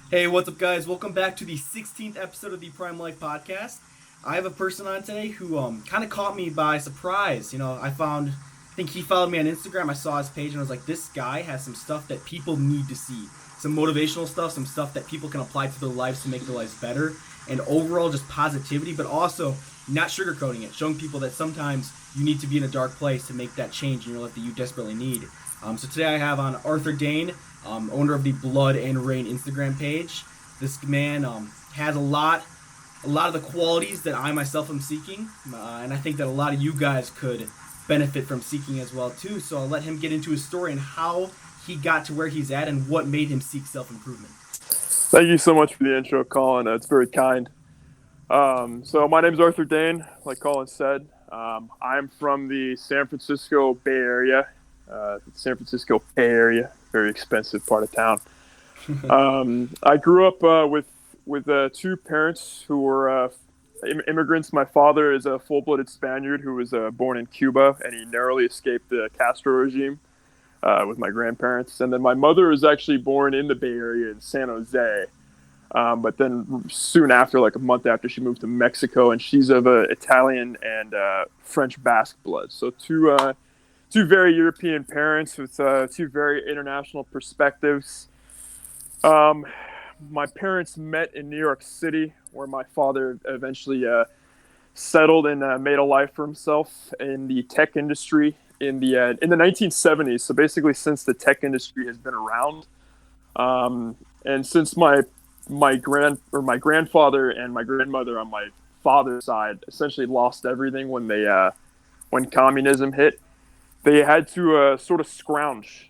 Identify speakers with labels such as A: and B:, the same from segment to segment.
A: Hey, what's up, guys? Welcome back to the 16th episode of the Primllife podcast. I have a person on today who kind of caught me by surprise. I think he followed me on Instagram. I saw his page and I was like, this guy has some stuff that people need to see. Some motivational stuff, some stuff that people can apply to their lives to make their lives better, and overall just positivity, but also not sugarcoating it, showing people that sometimes you need to be in a dark place to make that change in your life that you desperately need. So today I have on Arthur Dane, owner of the Blood and Rain Instagram page. This man has a lot of the qualities that I myself am seeking, and I think that a lot of you guys could benefit from seeking as well too. So I'll let him get into his story and how he got to where he's at and what made him seek self-improvement.
B: Thank you so much for the intro, Colin. It's very kind. So my name is Arthur Dane, like Colin said. I'm from the San Francisco Bay Area, San Francisco Bay Area, very expensive part of town. I grew up with two parents who were immigrants. My father is a full-blooded Spaniard who was born in Cuba, and he narrowly escaped the Castro regime with my grandparents. And then my mother was actually born in the Bay Area in San Jose. But then soon after, like a month after, she moved to Mexico, and she's of Italian and French Basque blood. So two very European parents with two very international perspectives. My parents met in New York City, where my father eventually settled and made a life for himself in the tech industry in the 1970s. So basically, since the tech industry has been around, and since my grandfather and my grandmother on my father's side essentially lost everything when communism hit, they had to sort of scrounge.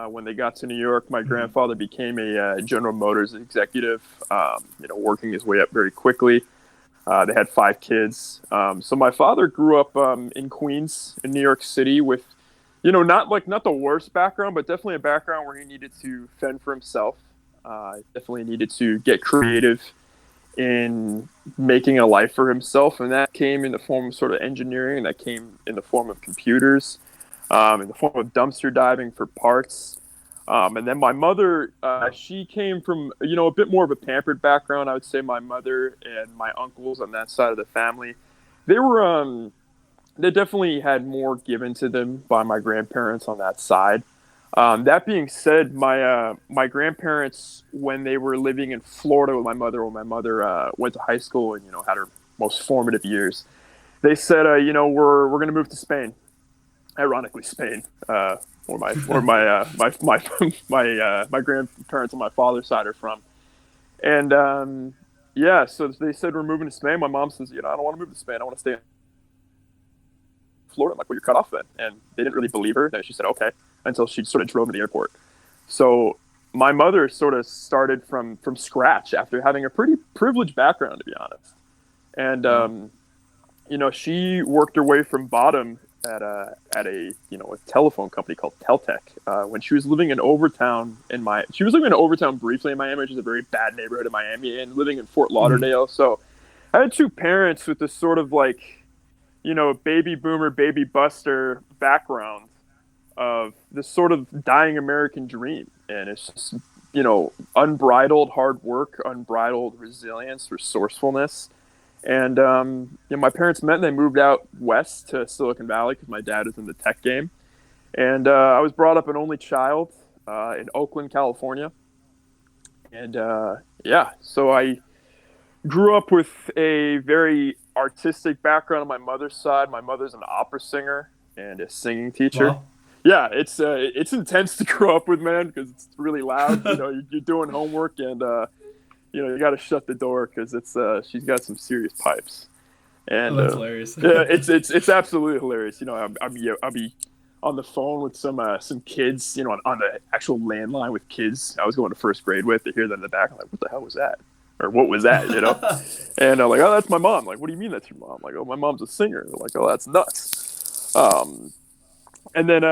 B: When they got to New York, my
A: Mm-hmm.
B: grandfather became a General Motors executive, working his way up very quickly. They had five kids. So my father grew up in Queens, in New York City, with, not the worst background, but definitely a background where he needed to fend for himself. Definitely needed to get creative in making a life for himself, and that came in the form of sort of engineering, and that came in the form of computers, in the form of dumpster diving for parts. And then my mother, she came from, a bit more of a pampered background. I would say my mother and my uncles on that side of the family, they were, they definitely had more given to them by my grandparents on that side. That being said, my grandparents, when they were living in Florida with my mother, when my mother went to high school and had her most formative years, they said, we're going to move to Spain. Ironically, Spain, my grandparents on my father's side are from, and yeah, so they said we're moving to Spain. My mom says, I don't want to move to Spain. I want to stay in Florida. I'm like, well, you're cut off then, and they didn't really believe her. Then she said, okay, until she sort of drove me to the airport. So my mother sort of started from scratch after having a pretty privileged background, to be honest, and
A: Wow.
B: she worked her way from bottom at a telephone company called Teltec when she was living in Overtown she was living in Overtown briefly in Miami, which is a very bad neighborhood in Miami, and living in Fort
A: Mm-hmm.
B: Lauderdale. So I had two parents with this sort of like baby boomer baby buster background of this sort of dying American dream, and it's just unbridled hard work, unbridled resilience, resourcefulness. And my parents met and they moved out west to Silicon Valley because my dad is in the tech game. And I was brought up an only child in Oakland, California. And yeah, so I grew up with a very artistic background on my mother's side. My mother's an opera singer and a singing teacher.
A: Wow.
B: Yeah, it's intense to grow up with, man, because it's really loud. You're doing homework, and you got to shut the door because it's she's got some serious pipes,
A: Oh,
B: and
A: that's hilarious.
B: yeah, it's absolutely hilarious. I'll be on the phone with some kids, on the actual landline with kids I was going to first grade with. To hear them in the back, I'm like, what the hell was that? Or what was that? And I'm like, oh, that's my mom. Like, what do you mean that's your mom? Like, oh, my mom's a singer. They're like, oh, that's nuts. And then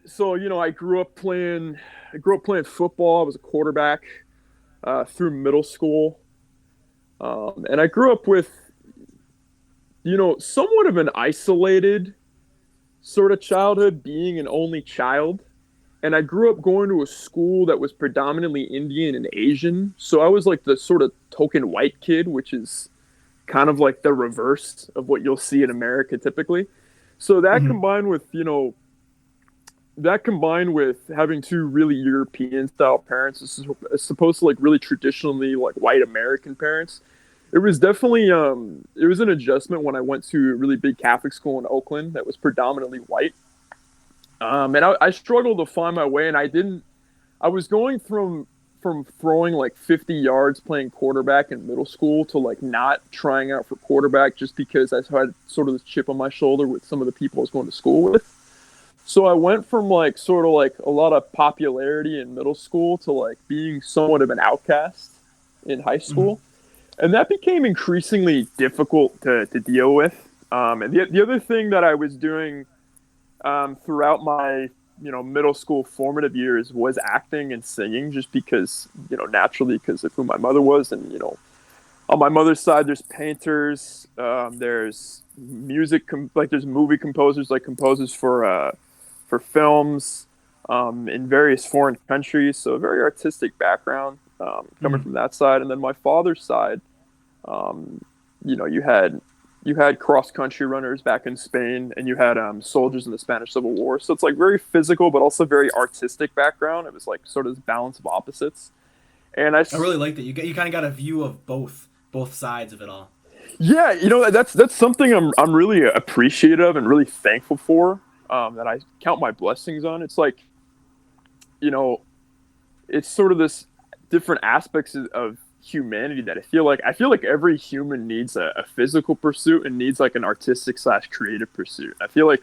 B: so I grew up playing football. I was a quarterback through middle school. And I grew up with, somewhat of an isolated sort of childhood, being an only child. and I grew up going to a school that was predominantly Indian and Asian. So I was like the sort of token white kid, which is kind of like the reverse of what you'll see in America typically. So that
A: Hmm.
B: combined with, that combined with having two really European style parents, this is supposed to like really traditionally like white American parents. It was definitely it was an adjustment when I went to a really big Catholic school in Oakland that was predominantly white. And I struggled to find my way, and I was going from throwing like 50 yards playing quarterback in middle school to like not trying out for quarterback just because I had sort of this chip on my shoulder with some of the people I was going to school with. So I went from like sort of like a lot of popularity in middle school to like being somewhat of an outcast in high
A: Hmm.
B: school. And that became increasingly difficult to deal with. And the other thing that I was doing throughout my middle school formative years was acting and singing, just because naturally because of who my mother was, and on my mother's side there's painters, there's like there's movie composers, like composers for films in various foreign countries, so a very artistic background coming
A: Hmm.
B: from that side. And then my father's side, um, you had cross country runners back in Spain, and you had soldiers in the Spanish Civil War. So it's like very physical, but also very artistic background. It was like sort of this balance of opposites. And
A: I really like that. You kind of got a view of both sides of it all.
B: yeah, that's something I'm really appreciative and really thankful for. That I count my blessings on. It's like, you know, it's sort of this different aspects of humanity that I feel like every human needs a physical pursuit and needs like an artistic slash creative pursuit. I feel like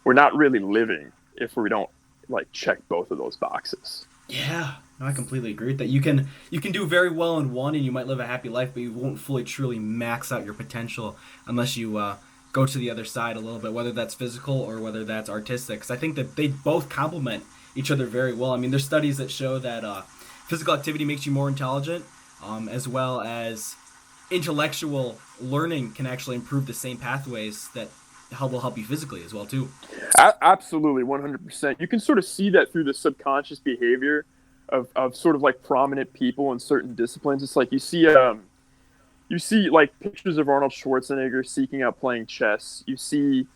B: we're not really living if we don't like check both of those boxes.
A: Yeah, no, I completely agree with that. You can do very well in one, and you might live a happy life, but you won't fully truly max out your potential unless you go to the other side a little bit, whether that's physical or whether that's artistic. Because I think that they both complement each other very well. I mean, there's studies that show that physical activity makes you more intelligent, as well as intellectual learning can actually improve the same pathways that will help you physically as well too.
B: Absolutely, 100%. You can sort of see that through the subconscious behavior of sort of like prominent people in certain disciplines. It's like you see like pictures of Arnold Schwarzenegger seeking out playing chess. You see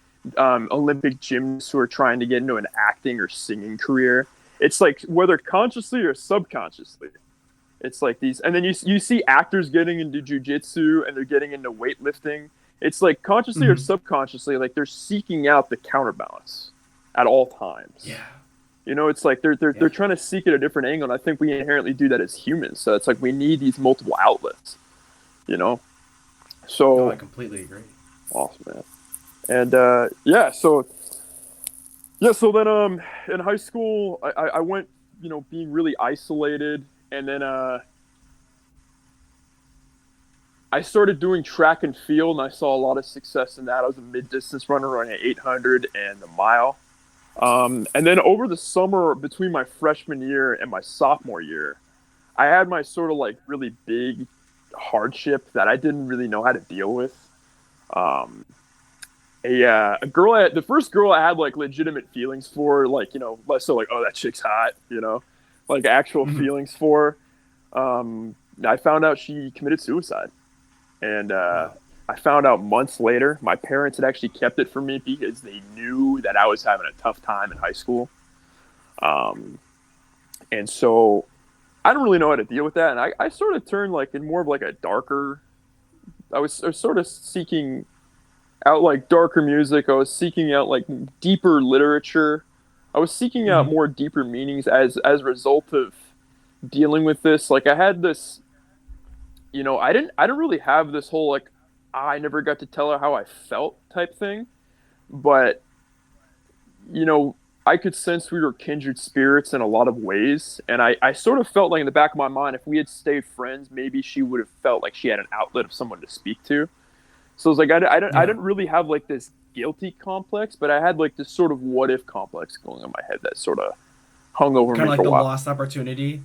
B: Olympic gymnasts who are trying to get into an acting or singing career. It's like whether consciously or subconsciously. It's like these, and then you see actors getting into jujitsu and they're getting into weightlifting. It's like consciously or
A: Hmm.
B: subconsciously, like they're seeking out the counterbalance at all times.
A: Yeah,
B: It's like they're
A: yeah.
B: trying to seek at a different angle, and I think we inherently do that as humans. So it's like we need these multiple outlets. You know,
A: No, I
B: so
A: completely agree.
B: awesome, man. And so then in high school I went being really isolated, and then I started doing track and field, and I saw a lot of success in that. I was a mid distance runner running at 800 and the mile. And then over the summer between my freshman year and my sophomore year, I had my sort of like really big hardship that I didn't really know how to deal with. Um, a girl, the first girl I had like legitimate feelings for, like less so like, oh, that chick's hot, like actual
A: Hmm.
B: feelings for. I found out she committed suicide, and
A: Wow.
B: I found out months later. My parents had actually kept it from me because they knew that I was having a tough time in high school. Um, and so I don't really know how to deal with that. And I sort of turned like in more of like a darker. I was sort of seeking out like darker music. I was seeking out like deeper literature. I was seeking out
A: Hmm.
B: more deeper meanings as a result of dealing with this. Like I had this, I didn't really have this whole like I never got to tell her how I felt type thing, but you know, I could sense we were kindred spirits in a lot of ways. And I sort of felt like in the back of my mind, if we had stayed friends, maybe she would have felt like she had an outlet of someone to speak to. So it was like, I
A: Yeah.
B: didn't really have like this guilty complex, but I had like this sort of what if complex going on in my head that sort of hung over
A: Kind
B: me
A: of
B: for
A: like
B: a
A: the
B: while.
A: lost opportunity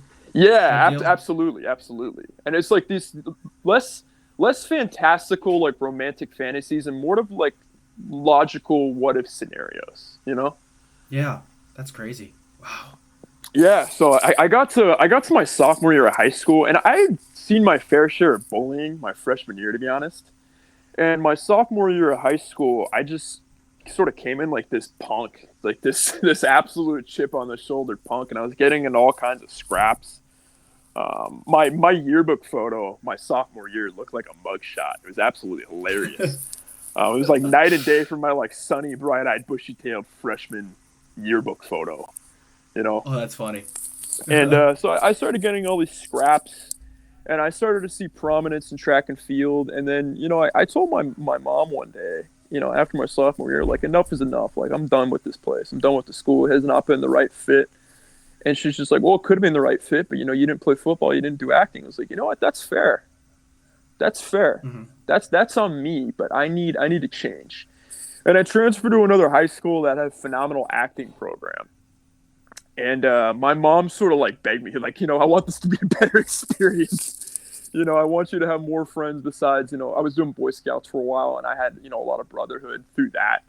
A: type
B: Yeah,
A: deal.
B: absolutely, absolutely. And it's like these less less fantastical like romantic fantasies and more of like logical what if scenarios.
A: Yeah, that's crazy. Wow.
B: Yeah, so I got to my sophomore year of high school, and I had seen my fair share of bullying my freshman year, to be honest. And my sophomore year of high school, I just sort of came in like this punk, like this absolute chip on the shoulder punk, and I was getting in all kinds of scraps. My yearbook photo, my sophomore year, looked like a mugshot. It was absolutely hilarious. It was like night and day from my like sunny, bright-eyed, bushy-tailed freshman yearbook photo. You know.
A: Oh, that's funny.
B: And so I started getting all these scraps, and I started to see prominence in track and field. And then, I told my mom one day, after my sophomore year, like, enough is enough. Like, I'm done with this place. I'm done with the school. It has not been the right fit. And she's just like, well, it could have been the right fit, but, you didn't play football. You didn't do acting. I was like, you know what? That's fair. That's fair.
A: Mm-hmm.
B: That's on me, but I need to change. And I transferred to another high school that had a phenomenal acting program. And my mom sort of like begged me, like, I want this to be a better experience. I want you to have more friends besides, I was doing Boy Scouts for a while, and I had, a lot of brotherhood through that.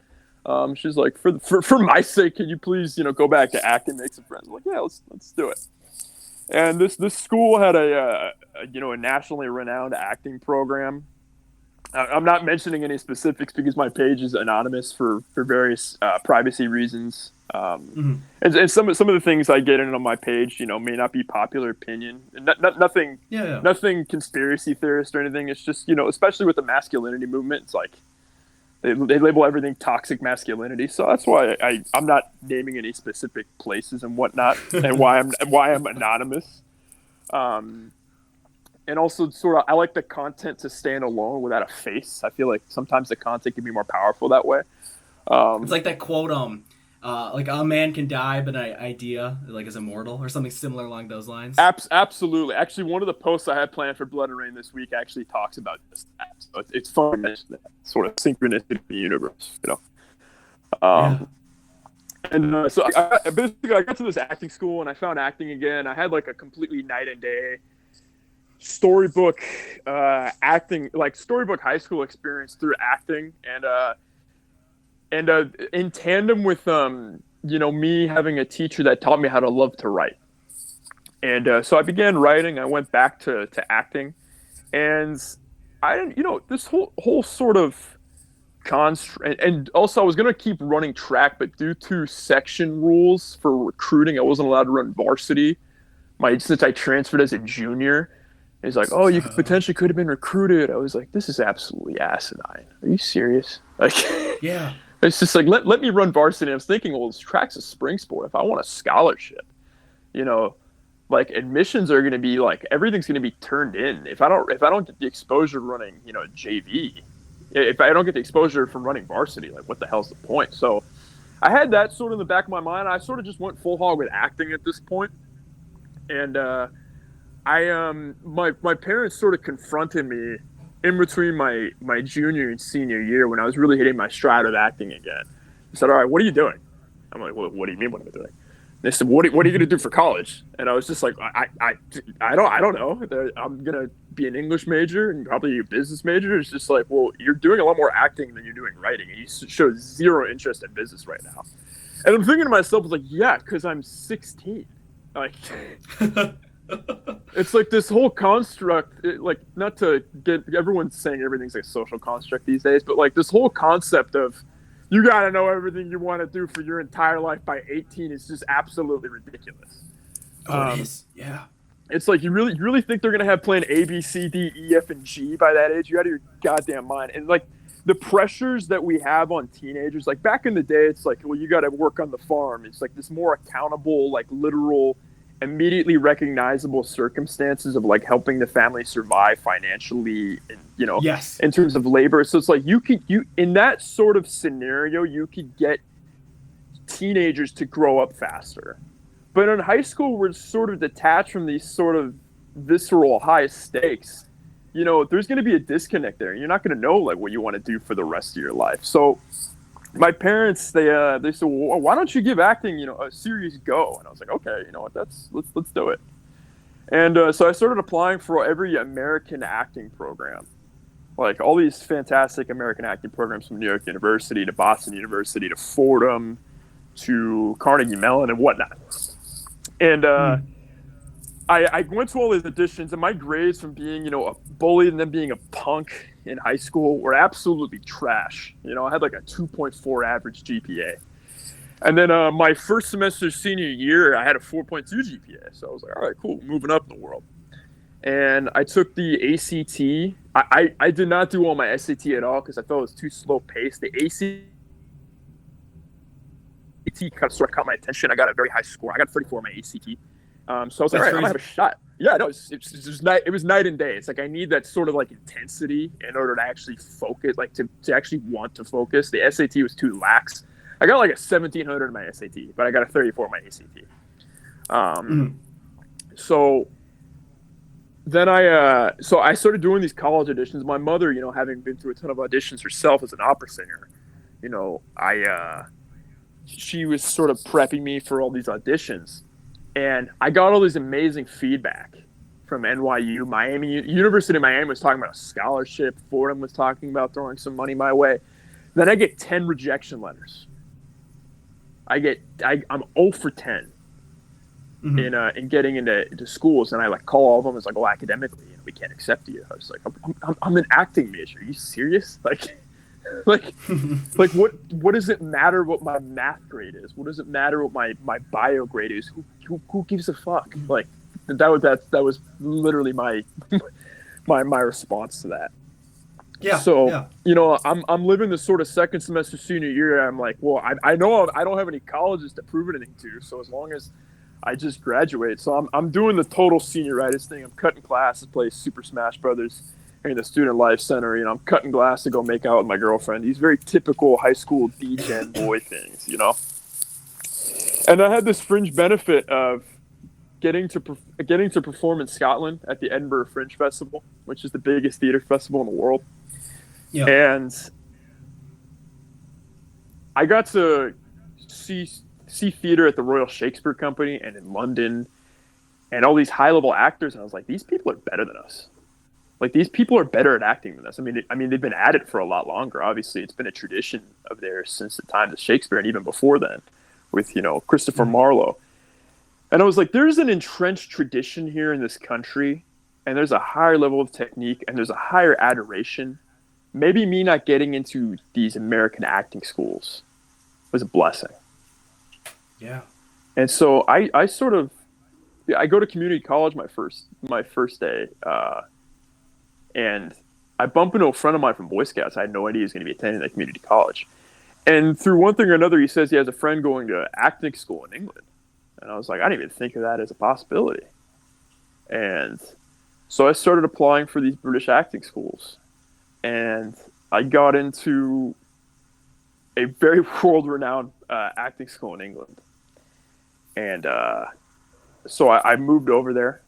B: She's like, for my sake, can you please, go back to acting, make some friends? I'm like, yeah, let's do it. And this school had a nationally renowned acting program. I'm not mentioning any specifics because my page is anonymous for various privacy reasons. And some of the things I get in on my page, may not be popular opinion. Nothing, nothing conspiracy theorist or anything. It's just, especially with the masculinity movement, it's like they label everything toxic masculinity. So that's why I'm not naming any specific places and whatnot, and why I'm anonymous. And also, sort of, I like the content to stand alone without a face. I feel like sometimes the content can be more powerful that way.
A: It's like that quote, like a man can die, but an idea like is immortal, or something similar along those lines.
B: Absolutely. Actually, one of the posts I had planned for Blood and Rain this week actually talks about just that. So it's fun to mention that sort of synchronicity in the universe, And so I got to this acting school, and I found acting again. I had like a completely night and day storybook acting, like storybook high school experience through acting, and in tandem with me having a teacher that taught me how to love to write. And so I began writing. I went back to acting, and I didn't, this whole sort of and also I was going to keep running track, but due to section rules for recruiting, I wasn't allowed to run varsity. Since I transferred as a junior, he's like, oh, you potentially could have been recruited. I was like, this is absolutely asinine. Are you serious? Like,
A: yeah.
B: It's just like, let me run varsity. I was thinking, well, this track's a spring sport. If I want a scholarship, like admissions are going to be like, everything's going to be turned in. If I don't get the exposure running, JV, if I don't get the exposure from running varsity, like what the hell's the point? So I had that sort of in the back of my mind. I sort of just went full hog with acting at this point. And my parents sort of confronted me in between my junior and senior year when I was really hitting my stride of acting again. They said, all right, what are you doing? I'm like, well, what do you mean what am I doing? They said, what are you going to do for college? And I was just like, I don't know. I'm going to be an English major and probably a business major. It's just like, well, you're doing a lot more acting than you're doing writing. And you show zero interest in business right now. And I'm thinking to myself, like, yeah, because I'm 16. Like, it's like this whole construct, like, not to get everyone's saying everything's like a social construct these days, but like this whole concept of you got to know everything you want to do for your entire life by 18 is just absolutely ridiculous.
A: It is. Yeah.
B: It's like you really think they're going to have plan A, B, C, D, E, F, and G by that age? You out of your goddamn mind. And like the pressures that we have on teenagers, like back in the day, it's like, well, you got to work on the farm. It's like this more accountable, like literal, immediately recognizable circumstances of like helping the family survive financially and
A: yes,
B: in terms of labor. So it's like you in that sort of scenario you could get teenagers to grow up faster, but in high school we're sort of detached from these sort of visceral high stakes. There's going to be a disconnect there, and you're not going to know like what you want to do for the rest of your life. So my parents, they said, well, why don't you give acting, a serious go? And I was like, okay, you know what, let's do it. And so I started applying for every American acting program, like all these fantastic American acting programs from New York University to Boston University to Fordham to Carnegie Mellon and whatnot. And I went to all these auditions, and my grades from being, a bully and then being a punk in high school were absolutely trash. I had like a 2.4 average GPA. And then my first semester senior year, I had a 4.2 GPA. So I was like, all right, cool, moving up in the world. And I took the ACT. I did not do all my SAT at all because I thought it was too slow paced. The ACT sort of caught my attention. I got a very high score. I got 34 on my ACT. So I was like, all right, I'm gonna have a shot. Yeah, no, it was night and day. It's like I need that sort of like intensity in order to actually focus, like to actually want to focus. The SAT was too lax. I got like a 1700 in my SAT, but I got a 34 in my ACT. So then I started doing these college auditions. My mother, having been through a ton of auditions herself as an opera singer, she was sort of prepping me for all these auditions. And I got all this amazing feedback from NYU, Miami. University of Miami was talking about a scholarship. Fordham was talking about throwing some money my way. Then I get 10 rejection letters. I'm 0 for 10 in getting into schools. And I like call all of them. It's like, oh, academically, we can't accept you. I was like, I'm an acting major. Are you serious? Like what does it matter what my math grade is? What does it matter what my bio grade is? Who gives a fuck? Like that was literally my response to that.
C: Yeah.
B: So I'm living this sort of second semester senior year. I'm like, well, I know I don't have any colleges to prove anything to. So as long as I just graduate, so I'm doing the total senioritis thing. I'm cutting class to play Super Smash Brothers in the Student Life Center. I'm cutting glass to go make out with my girlfriend. These very typical high school D-Gen boy things, And I had this fringe benefit of getting to perform in Scotland at the Edinburgh Fringe Festival, which is the biggest theater festival in the world. Yeah. And I got to see theater at the Royal Shakespeare Company and in London and all these high-level actors, and I was like, these people are better than us. Like, these people are better at acting than us. I mean, they've been at it for a lot longer. Obviously, it's been a tradition of theirs since the times of Shakespeare and even before then with, Christopher Marlowe. And I was like, there's an entrenched tradition here in this country, and there's a higher level of technique, and there's a higher adoration. Maybe me not getting into these American acting schools was a blessing.
C: Yeah.
B: And so I go to community college my first day, and I bump into a friend of mine from Boy Scouts. I had no idea he was going to be attending that community college. And through one thing or another, he says he has a friend going to acting school in England. And I was like, I didn't even think of that as a possibility. And so I started applying for these British acting schools. And I got into a very world-renowned acting school in England. And so I moved over there.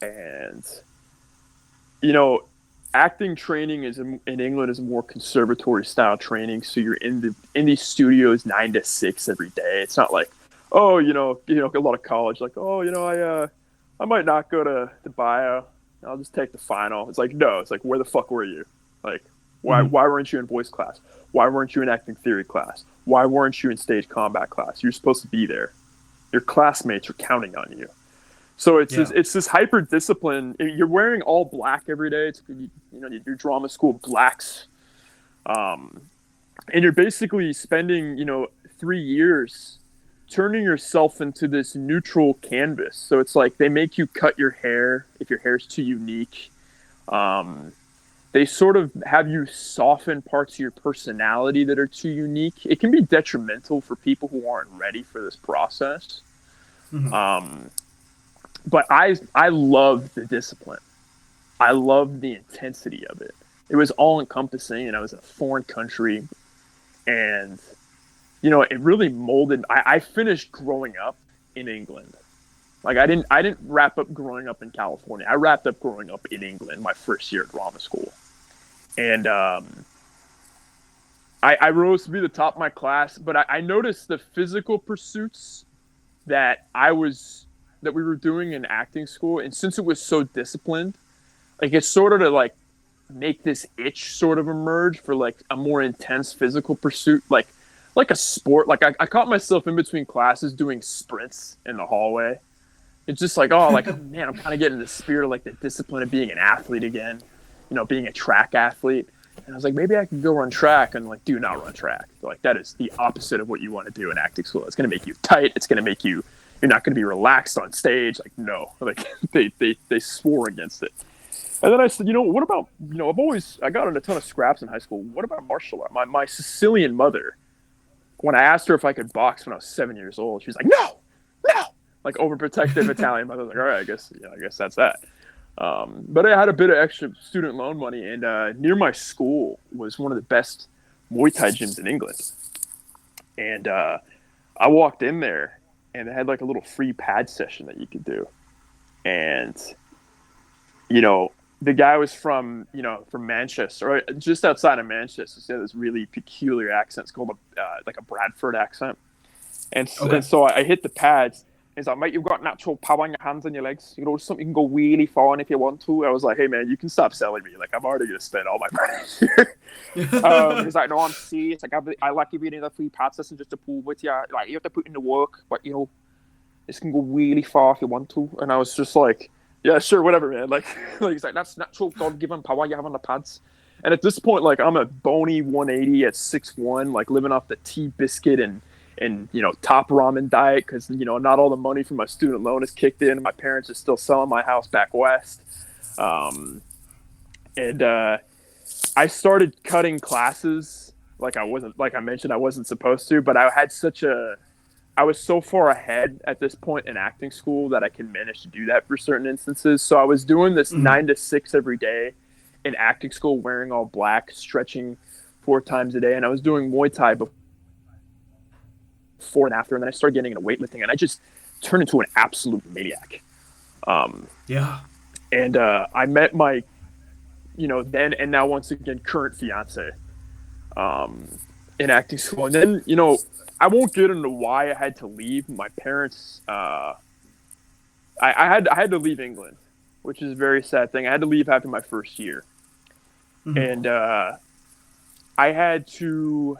B: And, acting training in England is a more conservatory style training. So you're in these studios 9 to 6 every day. It's not like, oh, a lot of college, like, oh, I might not go to the bio. I'll just take the final. It's like, no, it's like, where the fuck were you? Like, why weren't you in voice class? Why weren't you in acting theory class? Why weren't you in stage combat class? You're supposed to be there. Your classmates are counting on you. So it's this hyper discipline. You're wearing all black every day. It's your drama school blacks, and you're basically spending 3 years turning yourself into this neutral canvas. So it's like they make you cut your hair if your hair's too unique. They sort of have you soften parts of your personality that are too unique. It can be detrimental for people who aren't ready for this process. Mm-hmm. But I loved the discipline. I loved the intensity of it. It was all encompassing, and I was in a foreign country, and it really molded. I finished growing up in England. Like I didn't wrap up growing up in California. I wrapped up growing up in England my first year at drama school, and I rose to be the top of my class. But I noticed the physical pursuits that we were doing in acting school, and since it was so disciplined, like it's sort of to like make this itch sort of emerge for like a more intense physical pursuit, like a sport. Like I caught myself in between classes doing sprints in the hallway, It's just like, oh, like, man, I'm kind of getting the spirit of like the discipline of being an athlete again, being a track athlete. And I was like, maybe I could go run track. And like, do not run track. Like, that is the opposite of what you want to do in acting school. It's going to make you tight. It's going to make you're not going to be relaxed on stage. Like, no, like they swore against it. And then I said, what about, I got in a ton of scraps in high school. What about martial art? My Sicilian mother, when I asked her if I could box when I was 7 years old, she was like, no, like overprotective Italian mother. Like, all right, I guess that's that. But I had a bit of extra student loan money, and near my school was one of the best Muay Thai gyms in England. And I walked in there, and they had like a little free pad session that you could do. And, the guy was from Manchester, or just outside of Manchester. So he had this really peculiar accent. It's called like a Bradford accent. And so I hit the pads. He's like, mate, you've got natural power in your hands and your legs. Something you can go really far in if you want to. I was like, hey, man, you can stop selling me. Like, I'm already going to spend all my money here. He's like, no, I'm serious. Like, I like you being in the free pad session just to prove with you. Like, you have to put in the work, but, this can go really far if you want to. And I was just like, yeah, sure, whatever, man. Like he's like, that's natural God-given power you have on the pads. And at this point, like, I'm a bony 180 at 6'1", like living off the tea biscuit and top ramen diet because, not all the money from my student loan is kicked in. My parents are still selling my house back west. And I started cutting classes like I mentioned, I wasn't supposed to, but I was so far ahead at this point in acting school that I can manage to do that for certain instances. So I was doing this 9 to 6 every day in acting school, wearing all black, stretching 4 times a day. And I was doing Muay Thai before and after. And then I started getting into weightlifting, and I just turned into an absolute maniac. And I met my, then and now once again, current fiance in acting school. And then, I won't get into why I had to leave. My parents, I had to leave England, which is a very sad thing. I had to leave after my first year. And I had to,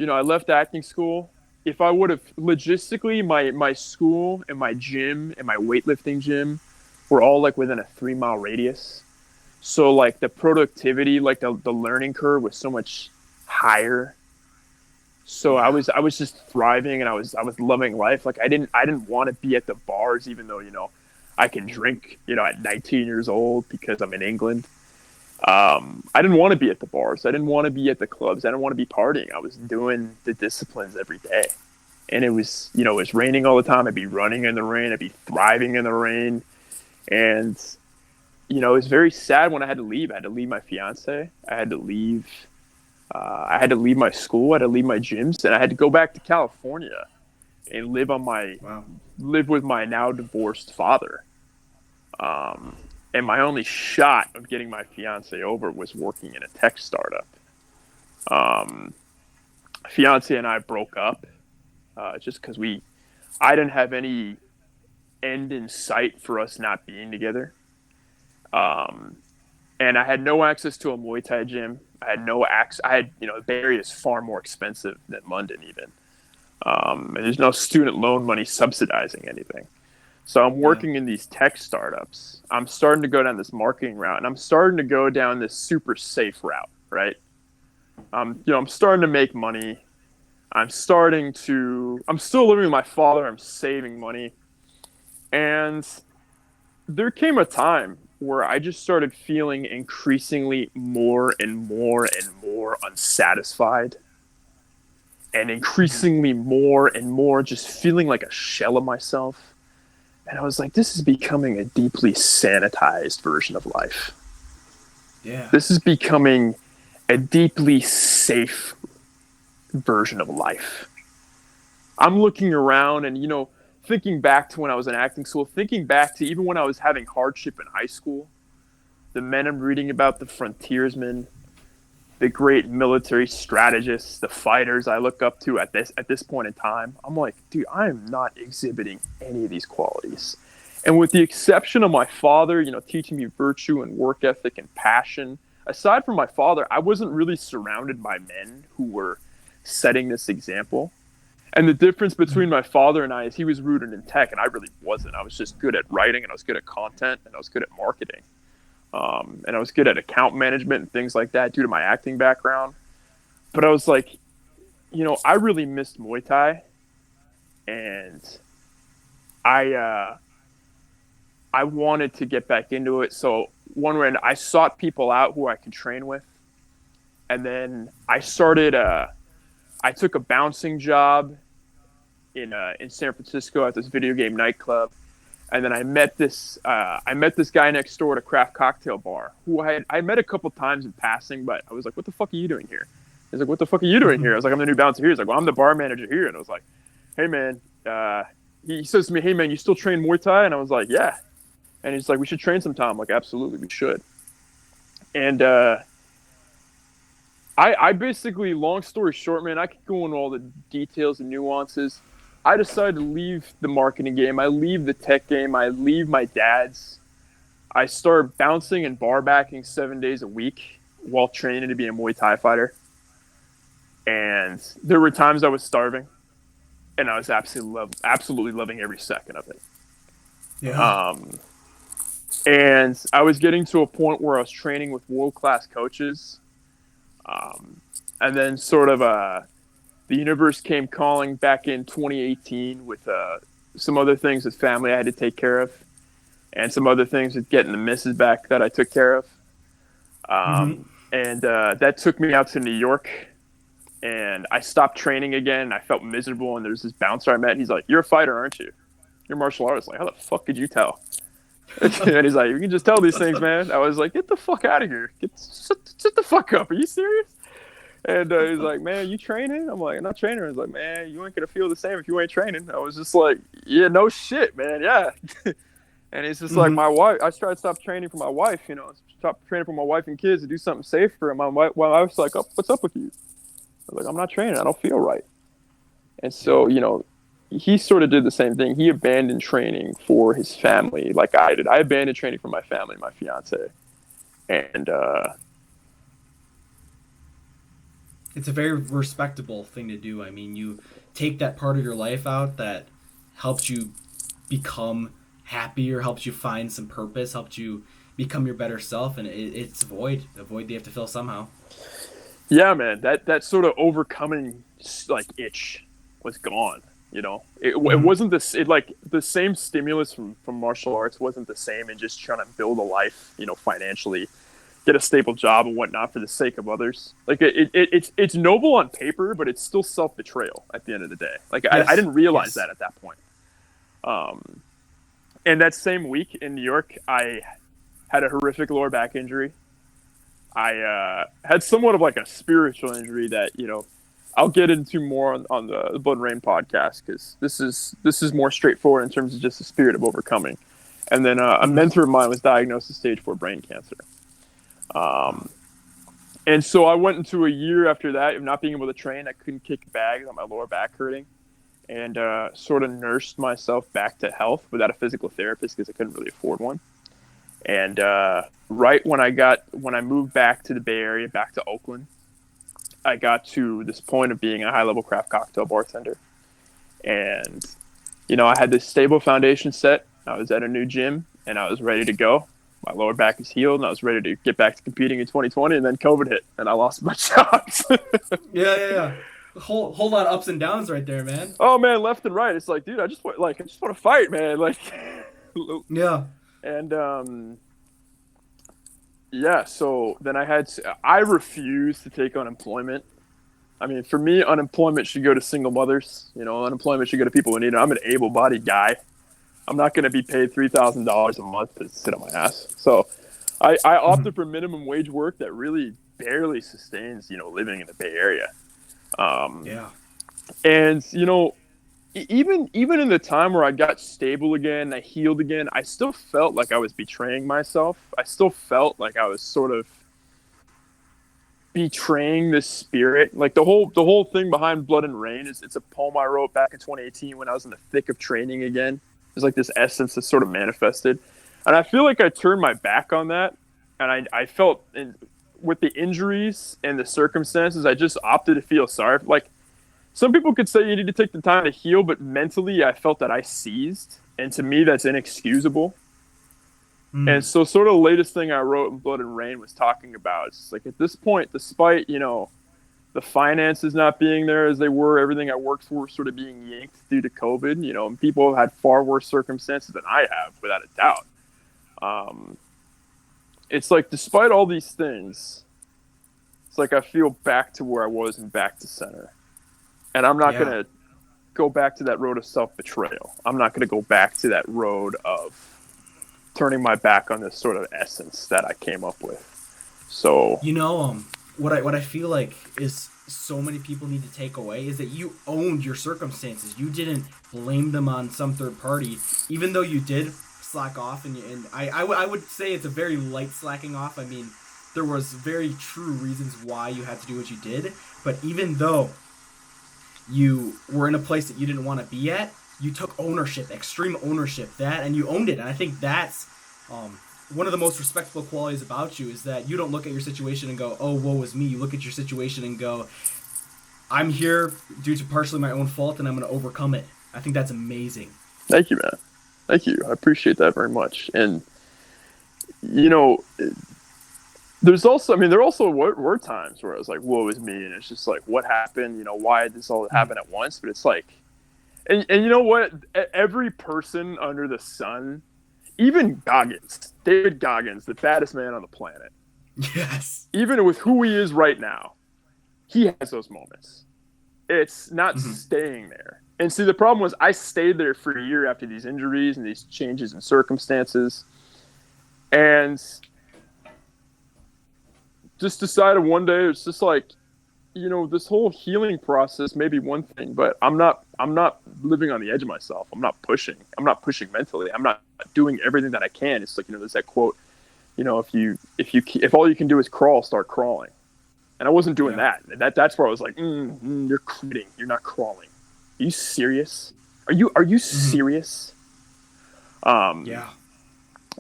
B: I left acting school. If I would have logistically, my school and my gym and my weightlifting gym were all like within a 3-mile radius. So like the productivity, like the learning curve was so much higher. So I was just thriving, and I was loving life. Like I didn't want to be at the bars, even though, I can drink, at 19 years old because I'm in England. I didn't want to be at the bars. I didn't want to be at the clubs. I didn't want to be partying. I was doing the disciplines every day. And it was, it was raining all the time. I'd be running in the rain. I'd be thriving in the rain. And, it was very sad when I had to leave. I had to leave my fiance. I had to leave my school. I had to leave my gyms, and I had to go back to California and live with my now divorced father. And my only shot of getting my fiance over was working in a tech startup. Fiance and I broke up just because I didn't have any end in sight for us not being together. And I had no access to a Muay Thai gym. I had no access. The Bay Area is far more expensive than London even. And there's no student loan money subsidizing anything. So I'm working in these tech startups. I'm starting to go down this marketing route, and I'm starting to go down this super safe route, right? I'm starting to make money. I'm still living with my father. I'm saving money. And there came a time where I just started feeling increasingly more and more and more unsatisfied, and increasingly more and more just feeling like a shell of myself. And I was like, this is becoming a deeply sanitized version of life.
C: Yeah.
B: This is becoming a deeply safe version of life. I'm looking around and, thinking back to when I was in acting school, thinking back to even when I was having hardship in high school, the men I'm reading about, the frontiersmen, the great military strategists, the fighters I look up to at this point in time, I'm like, dude, I am not exhibiting any of these qualities. And with the exception of my father, teaching me virtue and work ethic and passion, aside from my father, I wasn't really surrounded by men who were setting this example. And the difference between my father and I is he was rooted in tech, and I really wasn't. I was just good at writing, and I was good at content, and I was good at marketing. And I was good at account management and things like that due to my acting background. But I was like, I really missed Muay Thai, and I wanted to get back into it. So one way I sought people out who I could train with, and then I started. I took a bouncing job in San Francisco at this video game nightclub, and then I met this guy next door at a craft cocktail bar who I met a couple times in passing, but I was like, "What the fuck are you doing here?" He's like, "What the fuck are you doing here?" I was like, "I'm the new bouncer here." He's like, "Well, I'm the bar manager here," and I was like, "Hey man," he says to me, "Hey man, you still train Muay Thai?" And I was like, "Yeah." And he's like, "We should train sometime." I'm like, "Absolutely, we should." And I basically, long story short, man, I could go into all the details and nuances. I decided to leave the marketing game. I leave the tech game. I leave my dad's. I started bouncing and bar backing 7 days a week while training to be a Muay Thai fighter. And there were times I was starving, and I was absolutely loving every second of it.
A: Yeah.
B: And I was getting to a point where I was training with world-class coaches. And then sort of the universe came calling back in 2018 with some other things with family I had to take care of, and some other things with getting the missus back that I took care of. And that took me out to New York, and I stopped training again. I felt miserable, and there's this bouncer I met. And he's like, "You're a fighter, aren't you? You're a martial artist." Like, how the fuck could you tell? And he's like, "You can just tell these things, man." I was like, "Get the fuck out of here. Shut the fuck up. Are you serious?" And he's like, "Man, you training?" I'm like, "I'm not training." He's like, "Man, you ain't going to feel the same if you ain't training." I was just like, "Yeah, no shit, man. Yeah." And he's just like, "My wife, I tried to stop training for my wife, stop training for my wife and kids to do something safe for him." My wife's like, "Oh, what's up with you?" I was like, "I'm not training. I don't feel right." And so, he sort of did the same thing. He abandoned training for his family like I did. I abandoned training for my family, my fiance. And
A: it's a very respectable thing to do. I mean, you take that part of your life out that helps you become happier, helps you find some purpose, helps you become your better self, and it's a void that you have to fill somehow.
B: Yeah, man, that sort of overcoming like itch was gone. It wasn't this. It like the same stimulus from martial arts wasn't the same in just trying to build a life, financially, get a stable job and whatnot for the sake of others. Like it's noble on paper, but it's still self-betrayal at the end of the day. Like
A: Yes.
B: I didn't realize that at that point. And that same week in New York, I had a horrific lower back injury. I had somewhat of like a spiritual injury that I'll get into more on the Blood and Rain podcast, because this is more straightforward in terms of just the spirit of overcoming. And then a mentor of mine was diagnosed with stage 4 brain cancer. And so I went into a year after that of not being able to train. I couldn't kick bags on my lower back hurting, and sort of nursed myself back to health without a physical therapist because I couldn't really afford one. And right when I moved back to the Bay Area, back to Oakland, I got to this point of being a high-level craft cocktail bartender. And, I had this stable foundation set. I was at a new gym, and I was ready to go. My lower back is healed, and I was ready to get back to competing in 2020, and then COVID hit, and I lost my jobs.
A: Yeah. Whole lot of ups and downs right there, man.
B: Oh, man, left and right. It's like, dude, I just want to fight, man. Like,
A: yeah.
B: And, yeah, so then I refused to take unemployment. I mean, for me, unemployment should go to single mothers. Unemployment should go to people who need it. I'm an able-bodied guy. I'm not going to be paid $3,000 a month to sit on my ass. So I opted for minimum wage work that really barely sustains, living in the Bay Area.
A: Yeah.
B: And, even in the time where I got stable again, I healed again, I still felt like I was betraying myself. I still felt like I was sort of betraying this spirit. Like the whole thing behind Blood and Rain it's a poem I wrote back in 2018 when I was in the thick of training again. There's like this essence that sort of manifested. And I feel like I turned my back on that. And I felt with the injuries and the circumstances, I just opted to feel sorry. Like, some people could say you need to take the time to heal, but mentally I felt that I seized, and to me that's inexcusable. And so sort of the latest thing I wrote in Blood and Rain was talking about, it's like at this point, despite, the finances not being there as they were, everything I worked for sort of being yanked due to COVID, and people have had far worse circumstances than I have, without a doubt. It's like, despite all these things, it's like I feel back to where I was and back to center. And I'm not going to go back to that road of self-betrayal. I'm not going to go back to that road of turning my back on this sort of essence that I came up with. So,
A: what I feel like is so many people need to take away is that you owned your circumstances. You didn't blame them on some third party, even though you did slack off. And I would say it's a very light slacking off. I mean, there was very true reasons why you had to do what you did. But even though you were in a place that you didn't want to be at, you took ownership, extreme ownership, and you owned it. And I think that's one of the most respectable qualities about you, is that you don't look at your situation and go, oh, woe is me. You look at your situation and go, I'm here due to partially my own fault, and I'm going to overcome it. I think that's amazing.
B: Thank you, man. Thank you. I appreciate that very much. And, there's also, there also were times where I was like, woe is me. And it's just like, what happened? Why did this all happen at once? But it's like, and you know what? Every person under the sun, even David Goggins, the baddest man on the planet.
A: Yes.
B: Even with who he is right now, he has those moments. It's not staying there. And see, the problem was I stayed there for a year after these injuries and these changes in circumstances. And just decided one day, it's just like, this whole healing process may be one thing, but I'm not living on the edge of myself. I'm not pushing mentally. I'm not doing everything that I can. It's like, there's that quote, if all you can do is crawl, start crawling. And I wasn't doing that. That's where I was like, you're quitting. You're not crawling. Are you serious? Are you serious?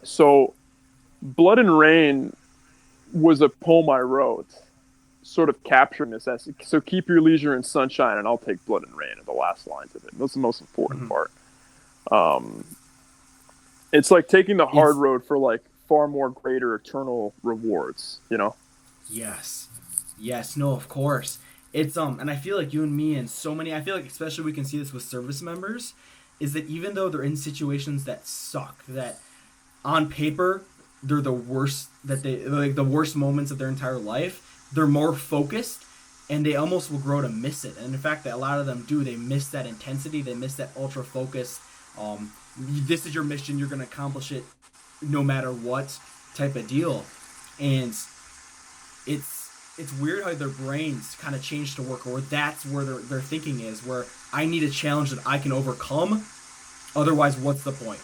B: So Blood and Rain was a poem I wrote, sort of capturing this essence. So keep your leisure in sunshine, and I'll take blood and rain are the last lines of it. That's the most important part. It's like taking the hard road for like far more greater eternal rewards,
A: Yes. No, of course. It's and I feel like you and me and so many, I feel like especially we can see this with service members, is that even though they're in situations that suck, that on paper they're the worst, the worst moments of their entire life, they're more focused and they almost will grow to miss it. And in fact, that a lot of them do. They miss that intensity. They miss that ultra focus. This is your mission. You're going to accomplish it no matter what type of deal. And it's weird how their brains kind of change to work, or that's where their thinking is, where I need a challenge that I can overcome. Otherwise, what's the point?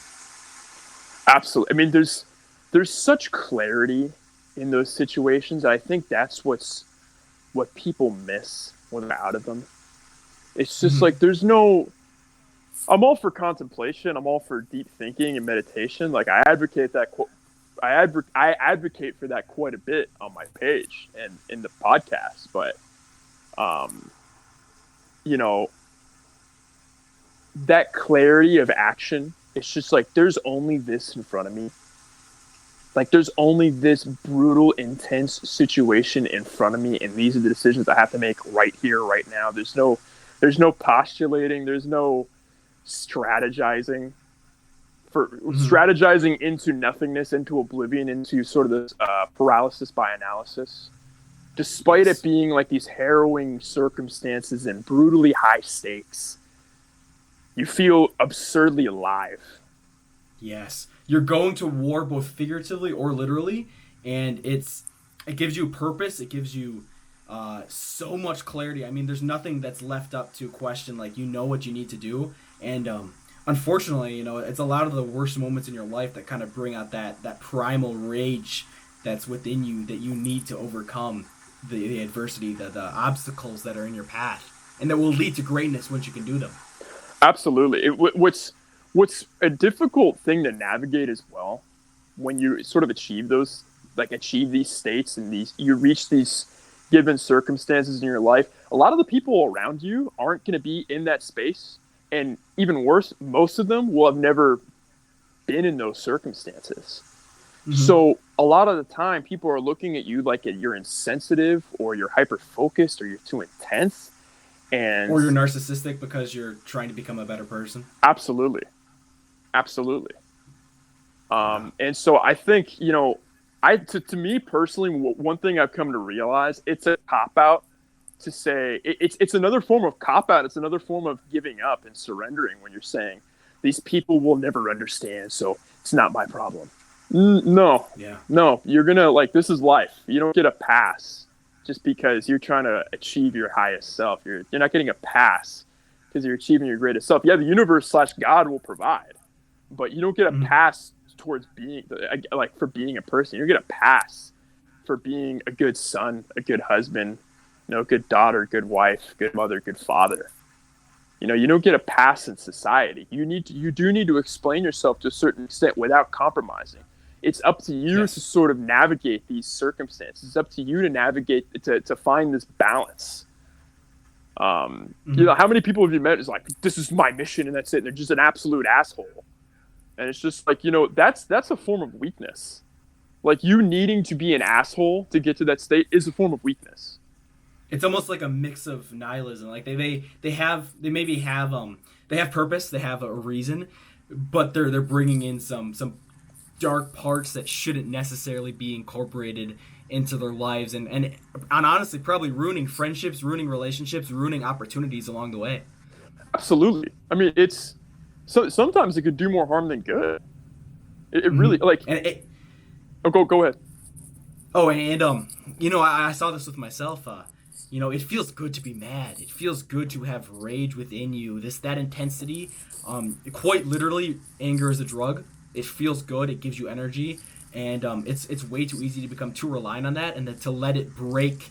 B: Absolutely. I mean, there's such clarity in those situations. I think that's what people miss when they're out of them. It's just like I'm all for contemplation. I'm all for deep thinking and meditation. Like I advocate for that quite a bit on my page and in the podcast. But, that clarity of action, it's just like, there's only this in front of me. Like there's only this brutal, intense situation in front of me. And these are the decisions I have to make right here, right now. There's no postulating. There's no strategizing strategizing into nothingness, into oblivion, into sort of this paralysis by analysis. Despite it being like these harrowing circumstances and brutally high stakes, you feel absurdly alive.
A: Yes. You're going to war both figuratively or literally, and it gives you purpose. It gives you so much clarity. I mean, there's nothing that's left up to question. Like, you know what you need to do. And unfortunately, it's a lot of the worst moments in your life that kind of bring out that primal rage that's within you that you need to overcome the adversity, the obstacles that are in your path, and that will lead to greatness once you can do them.
B: Absolutely. What's a difficult thing to navigate as well, when you sort of achieve these states and you reach these given circumstances in your life, a lot of the people around you aren't going to be in that space. And even worse, most of them will have never been in those circumstances. Mm-hmm. So a lot of the time people are looking at you like you're insensitive or you're hyper focused or you're too intense.
A: Or you're narcissistic because you're trying to become a better person.
B: Absolutely. And so I think, you know, to me personally, one thing I've come to realize, it's a cop-out to say, it's another form of cop-out. It's another form of giving up and surrendering when you're saying, these people will never understand, so it's not my problem. No, you're going to, like, this is life. You don't get a pass just because you're trying to achieve your highest self. You're not getting a pass because you're achieving your greatest self. Yeah, the universe / God will provide, but you don't get a pass towards being, like, for being a person. You get a pass for being a good son, a good husband, you know, good daughter, good wife, good mother, good father. You know, you don't get a pass in society. You do need to explain yourself to a certain extent without compromising. It's up to you to sort of navigate these circumstances. It's up to you to navigate, to find this balance. You know, how many people have you met is like, this is my mission and that's it. And they're just an absolute asshole. And it's just like, you know, that's a form of weakness. Like, you needing to be an asshole to get to that state is a form of weakness.
A: It's almost like a mix of nihilism. Like they maybe have purpose, they have a reason, but they're bringing in some dark parts that shouldn't necessarily be incorporated into their lives, and honestly probably ruining friendships, ruining relationships, ruining opportunities along the way.
B: Absolutely. I mean, sometimes it could do more harm than good. It really, like, go ahead.
A: Oh, and you know, I saw this with myself. You know, it feels good to be mad. It feels good to have rage within you. That intensity, quite literally, anger is a drug. It feels good. It gives you energy, and it's way too easy to become too reliant on that, and then to let it break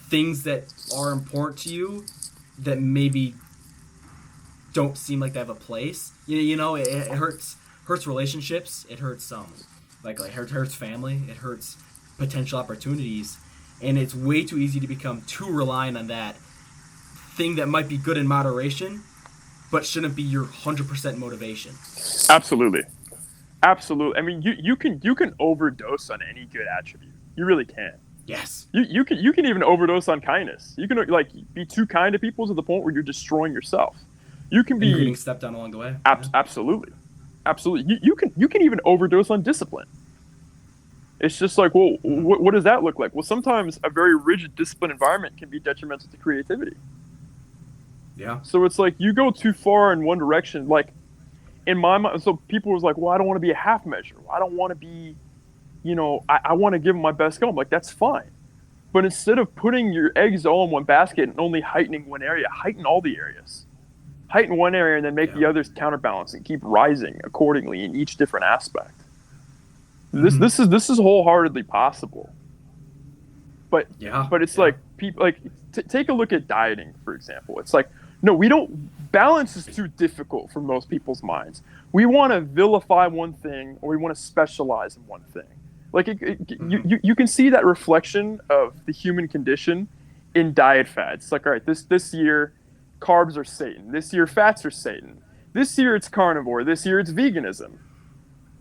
A: things that are important to you that maybe don't seem like they have a place. You know, it hurts relationships. It hurts it hurts family. It hurts potential opportunities, and it's way too easy to become too reliant on that thing that might be good in moderation, but shouldn't be your 100% motivation.
B: Absolutely. I mean, you can overdose on any good attribute. You really can.
A: Yes.
B: You can even overdose on kindness. You can, like, be too kind to people to the point where you're destroying yourself. You can be
A: getting stepped on along the way.
B: Absolutely. You can even overdose on discipline. It's just like, well, what does that look like? Well, sometimes a very rigid disciplined environment can be detrimental to creativity.
A: Yeah.
B: So it's like you go too far in one direction. Like, in my mind, so people was like, well, I don't want to be a half measure. I don't want to be, you know, I want to give them my best go. I'm like, that's fine. But instead of putting your eggs all in one basket and only heightening one area, heighten all the areas. Heighten one area and then make the others counterbalance and keep rising accordingly in each different aspect. This is wholeheartedly possible. But it's like, people, like, take a look at dieting, for example. It's like, no, we don't. Balance is too difficult for most people's minds. We want to vilify one thing, or we want to specialize in one thing. Like, you can see that reflection of the human condition in diet fads. It's like, all right, this year, carbs are Satan. This year, fats are Satan. This year, it's carnivore. This year, it's veganism.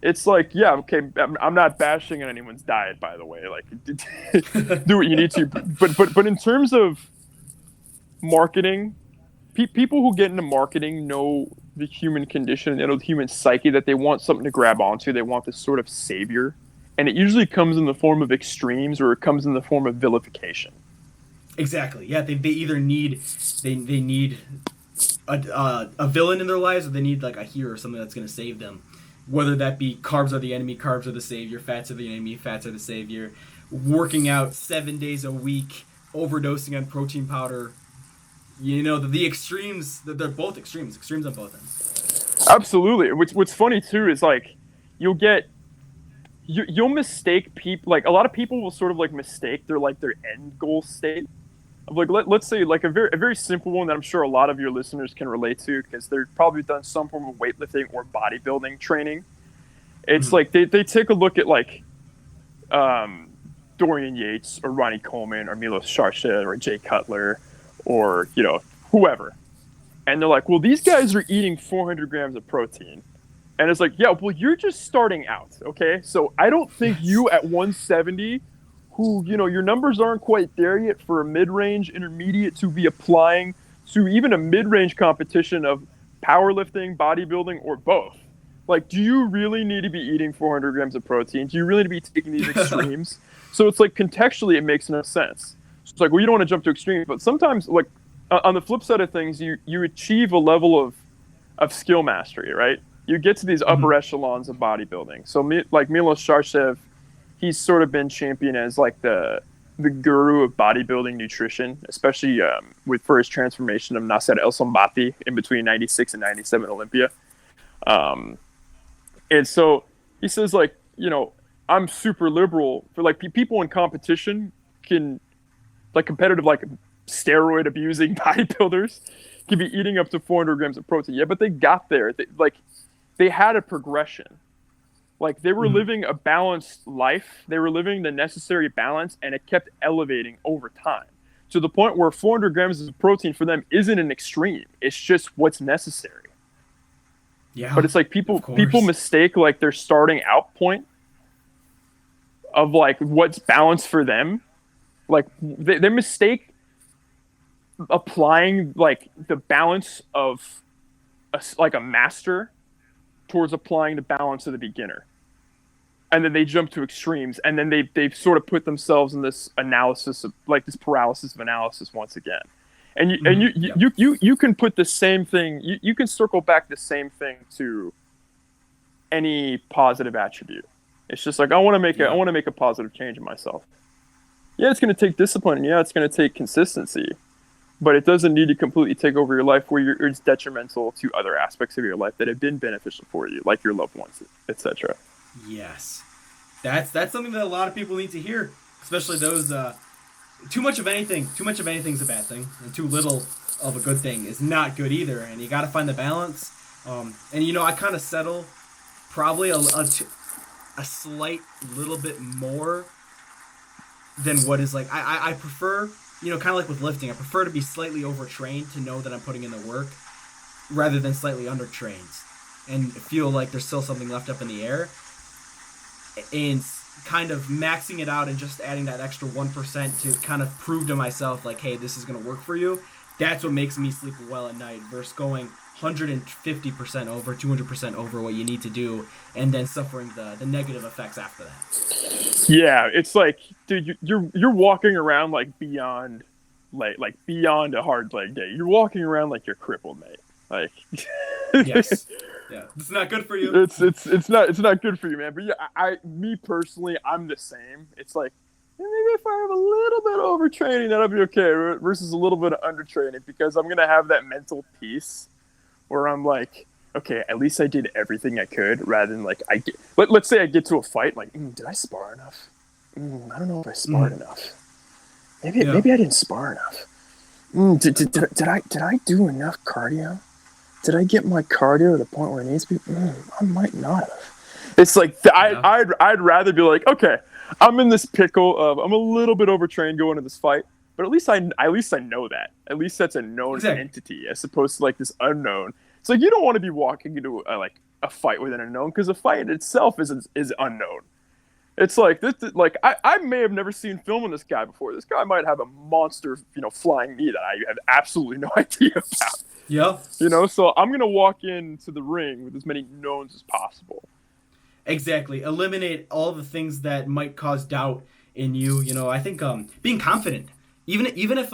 B: It's like, yeah, okay, I'm not bashing on anyone's diet, by the way. Like, do what you need to. But in terms of marketing, people who get into marketing know the human condition, they know the human psyche, that they want something to grab onto. They want this sort of savior. And it usually comes in the form of extremes, or it comes in the form of vilification.
A: Exactly. Yeah, they either need they need a villain in their lives, or they need, like, a hero or something that's going to save them. Whether that be carbs are the enemy, carbs are the savior, fats are the enemy, fats are the savior. Working out 7 days a week, overdosing on protein powder. You know, the extremes, they're both extremes on both ends.
B: Absolutely. What's funny too is, like, you'll mistake people. Like, a lot of people will sort of, like, mistake their end goal state. Like, let's say, like, a very simple one that I'm sure a lot of your listeners can relate to, because they've probably done some form of weightlifting or bodybuilding training. It's like they take a look at, like, Dorian Yates or Ronnie Coleman or Milos Sarcev or Jay Cutler or, whoever. And they're like, well, these guys are eating 400 grams of protein. And it's like, yeah, well, you're just starting out, okay? So I don't think you at 170, who, your numbers aren't quite there yet for a mid-range intermediate to be applying to even a mid-range competition of powerlifting, bodybuilding, or both. Like, do you really need to be eating 400 grams of protein? Do you really need to be taking these extremes? So it's like, contextually, it makes no sense. So it's like, well, you don't want to jump to extremes, but sometimes, like, on the flip side of things, you achieve a level of skill mastery, right? You get to these upper echelons of bodybuilding. So, like Milos Sarcev, he's sort of been championed as like the guru of bodybuilding nutrition, especially for his transformation of Nasser El Sombati in between 96 and 97 Olympia. And so he says, like, I'm super liberal for like people in competition can, like, competitive, like, steroid abusing bodybuilders can be eating up to 400 grams of protein. Yeah, but they got there. They had a progression. Like, they were living a balanced life. They were living the necessary balance, and it kept elevating over time to the point where 400 grams of protein for them isn't an extreme. It's just what's necessary.
A: Yeah.
B: But it's like people mistake, like, their starting out point of, like, what's balanced for them. Like, they mistake applying, like, the balance of a master towards applying the balance of the beginner. And then they jump to extremes, and then they sort of put themselves in this analysis of, like, this paralysis of analysis once again. And you can put the same thing, you can circle back the same thing to any positive attribute. It's just like, I want to make a positive change in myself. Yeah, it's going to take discipline, and yeah, it's going to take consistency, but it doesn't need to completely take over your life where it's detrimental to other aspects of your life that have been beneficial for you, like your loved ones, etc.
A: Yes, that's something that a lot of people need to hear, especially those. Too much of anything is a bad thing, and too little of a good thing is not good either. And you got to find the balance. And I kind of settle probably a slight little bit more than what is like. I prefer, kind of like with lifting, I prefer to be slightly overtrained to know that I'm putting in the work, rather than slightly undertrained and feel like there's still something left up in the air. And kind of maxing it out and just adding that extra 1% to kind of prove to myself, like, hey, this is going to work for you. That's what makes me sleep well at night versus going 150% over, 200% over what you need to do, and then suffering the negative effects after that.
B: Yeah, it's like, dude, you're walking around like beyond a hard leg day. You're walking around like you're crippled, mate. Like,
A: yes. Yeah, it's not good for you.
B: It's not good for you, man. But yeah, me personally, I'm the same. It's like, maybe if I have a little bit of overtraining, that'll be okay, versus a little bit of undertraining, because I'm gonna have that mental peace where I'm like, okay, at least I did everything I could, rather than like let's say I get to a fight, like, did I spar enough? I don't know if I sparred enough. Maybe I didn't spar enough. Did I do enough cardio? Did I get my cardio to the point where it needs to be? I might not have. It's like I'd rather be like, okay, I'm in this pickle of I'm a little bit overtrained going into this fight, but at least I know that. At least that's a known entity as opposed to like this unknown. It's like you don't want to be walking into a fight with an unknown, because a fight itself is unknown. It's like this. Like I may have never seen film on this guy before. This guy might have a monster, flying knee that I have absolutely no idea about.
A: Yeah.
B: So I'm going to walk into the ring with as many knowns as possible.
A: Exactly. Eliminate all the things that might cause doubt in you. I think being confident, even if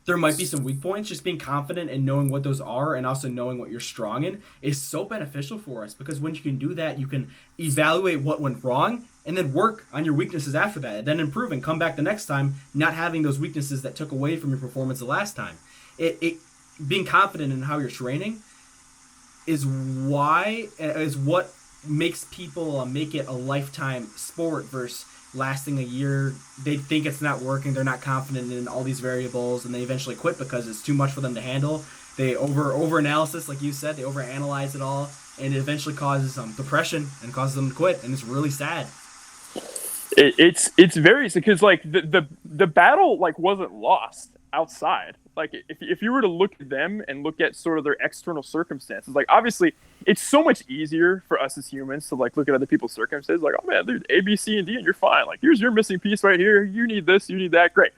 A: there might be some weak points, just being confident and knowing what those are, and also knowing what you're strong in, is so beneficial for us, because when you can do that, you can evaluate what went wrong and then work on your weaknesses after that, and then improve and come back the next time, not having those weaknesses that took away from your performance the last time. Being confident in how you're training is what makes people make it a lifetime sport versus lasting a year. They think it's not working. They're not confident in all these variables, and they eventually quit because it's too much for them to handle. They over analysis, like you said, they over analyze it all, and it eventually causes depression and causes them to quit, and it's really sad.
B: It's very, because like the battle like wasn't lost outside. Like if you were to look at them and look at sort of their external circumstances, like obviously it's so much easier for us as humans to like look at other people's circumstances, like, oh man, there's A, B, C, and D, and you're fine. Like here's your missing piece right here. You need this, you need that, great.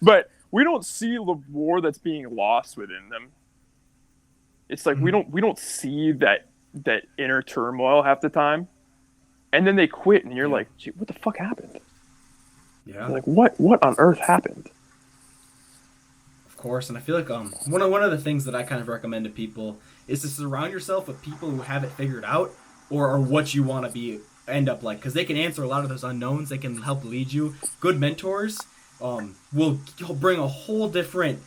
B: But we don't see the war that's being lost within them. It's like we don't see that inner turmoil half the time. And then they quit, and you're like, gee, what the fuck happened?
A: Yeah.
B: Like, what on earth happened?
A: Of course, and I feel like one of the things that I kind of recommend to people is to surround yourself with people who have it figured out or are what you want to end up like, because they can answer a lot of those unknowns. They can help lead you. Good mentors will bring a whole different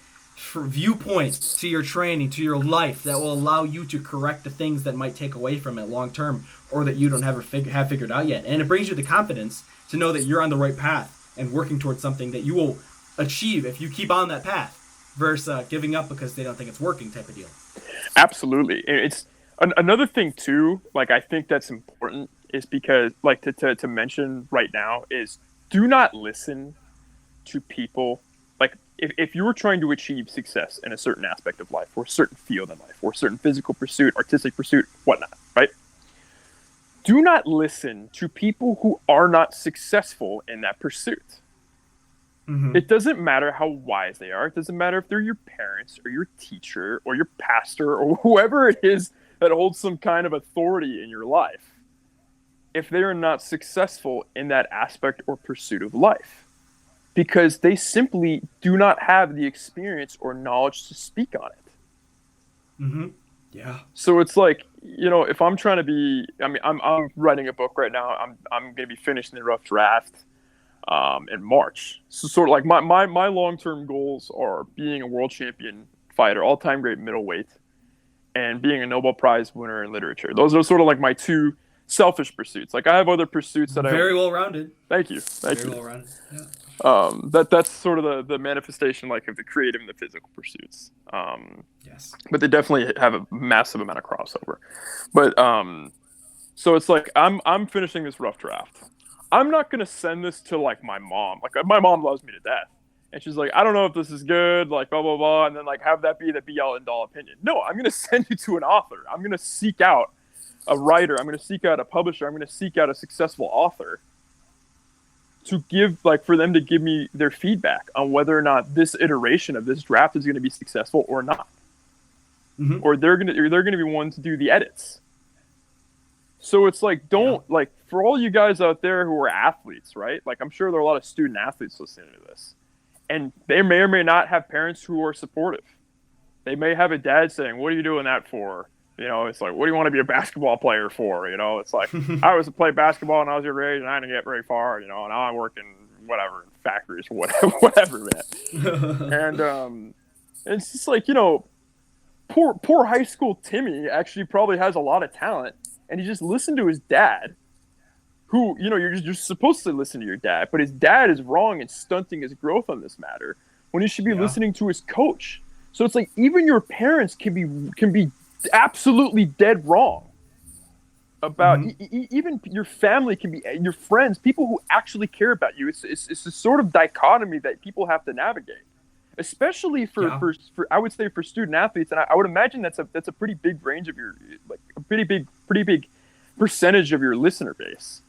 A: viewpoint to your training, to your life, that will allow you to correct the things that might take away from it long term, or that you don't have figured out yet. And it brings you the confidence to know that you're on the right path and working towards something that you will achieve if you keep on that path, versus giving up because they don't think it's working type of deal.
B: Absolutely. It's another thing too, like I think that's important, is because like to mention right now is, do not listen to people. Like if you were trying to achieve success in a certain aspect of life, or a certain field in life, or a certain physical pursuit, artistic pursuit, whatnot, right? Do not listen to people who are not successful in that pursuit. Mm-hmm. It doesn't matter how wise they are. It doesn't matter if they're your parents or your teacher or your pastor or whoever it is that holds some kind of authority in your life. If they are not successful in that aspect or pursuit of life, because they simply do not have the experience or knowledge to speak on it.
A: Mm-hmm. Yeah.
B: So it's like, if I'm trying to be, I mean, I'm writing a book right now. I'm going to be finishing the rough draft in March. So sort of like my long-term goals are being a world champion fighter, all-time great middleweight, and being a Nobel Prize winner in literature. Those are sort of like my two selfish pursuits. Like I have other pursuits that
A: very well-rounded.
B: Thank you.
A: Very well-rounded. Yeah.
B: That's sort of the manifestation, like, of the creative and the physical pursuits.
A: Yes.
B: But they definitely have a massive amount of crossover. But so it's like I'm finishing this rough draft. I'm not gonna send this to like my mom. Like my mom loves me to death, and she's like, I don't know if this is good, like blah blah blah, and then like have that be the be all end all opinion. No, I'm gonna send you to an author. I'm gonna seek out a writer. I'm gonna seek out a publisher. I'm gonna seek out a successful author to give, like, for them to give me their feedback on whether or not this iteration of this draft is going to be successful or not. Mm-hmm. Or they're going to be one to do the edits. So it's like, like, for all you guys out there who are athletes, right? Like, I'm sure there are a lot of student athletes listening to this, and they may or may not have parents who are supportive. They may have a dad saying, what are you doing that for? It's like, what do you want to be a basketball player for? It's like, I was to play basketball when I was your age, and I didn't get very far. Now I work in whatever factories or whatever, man. And it's just like, poor high school Timmy actually probably has a lot of talent, and he just listened to his dad, who, you're supposed to listen to your dad, but his dad is wrong and stunting his growth on this matter when he should be listening to his coach. So it's like, even your parents can be absolutely dead wrong about even your family can be, your friends, people who actually care about you. It's a sort of dichotomy that people have to navigate, especially for I would say for student athletes, and I would imagine that's a pretty big range of your, like, a pretty big percentage of your listener base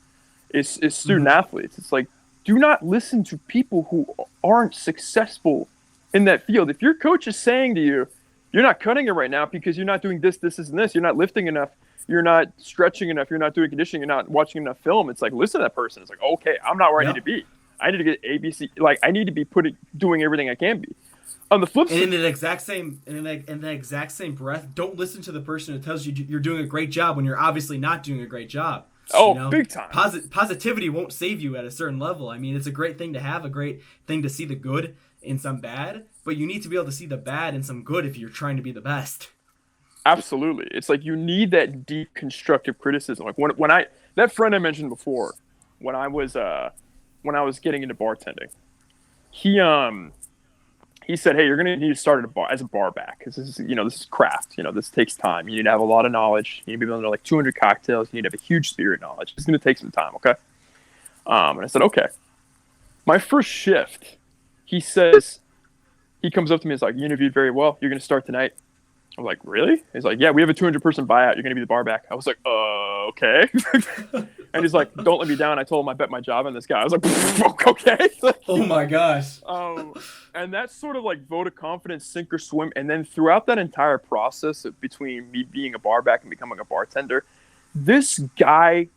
B: is student athletes. It's like, do not listen to people who aren't successful in that field. If your coach is saying to you, you're not cutting it right now because you're not doing this, and this. You're not lifting enough. You're not stretching enough. You're not doing conditioning. You're not watching enough film. It's like, listen to that person. It's like, okay, I'm not where I need to be. I need to get ABC. Like, I need to be doing everything I can be. On the flip side,
A: in the exact same breath, don't listen to the person who tells you you're doing a great job when you're obviously not doing a great job.
B: Oh, big time.
A: Positivity won't save you at a certain level. I mean, it's a great thing to have, a great thing to see the good in some bad, but you need to be able to see the bad in some good if you're trying to be the best.
B: Absolutely. It's like, you need that deep constructive criticism. Like when that friend I mentioned before, when I was getting into bartending, he said, hey, you're going to need to start as a bar back, because this is craft. This takes time. You need to have a lot of knowledge. You need to be able to know like 200 cocktails. You need to have a huge spirit knowledge. It's going to take some time, okay? And I said, okay. My first shift, he says, he comes up to me and is like, you interviewed very well. You're going to start tonight. I'm like, really? He's like, yeah, we have a 200-person buyout. You're going to be the bar back. I was like, okay. And he's like, don't let me down. I told him I bet my job on this guy. I was like, okay.
A: Oh my gosh.
B: And that's sort of like vote of confidence, sink or swim. And then throughout that entire process between me being a bar back and becoming a bartender, this guy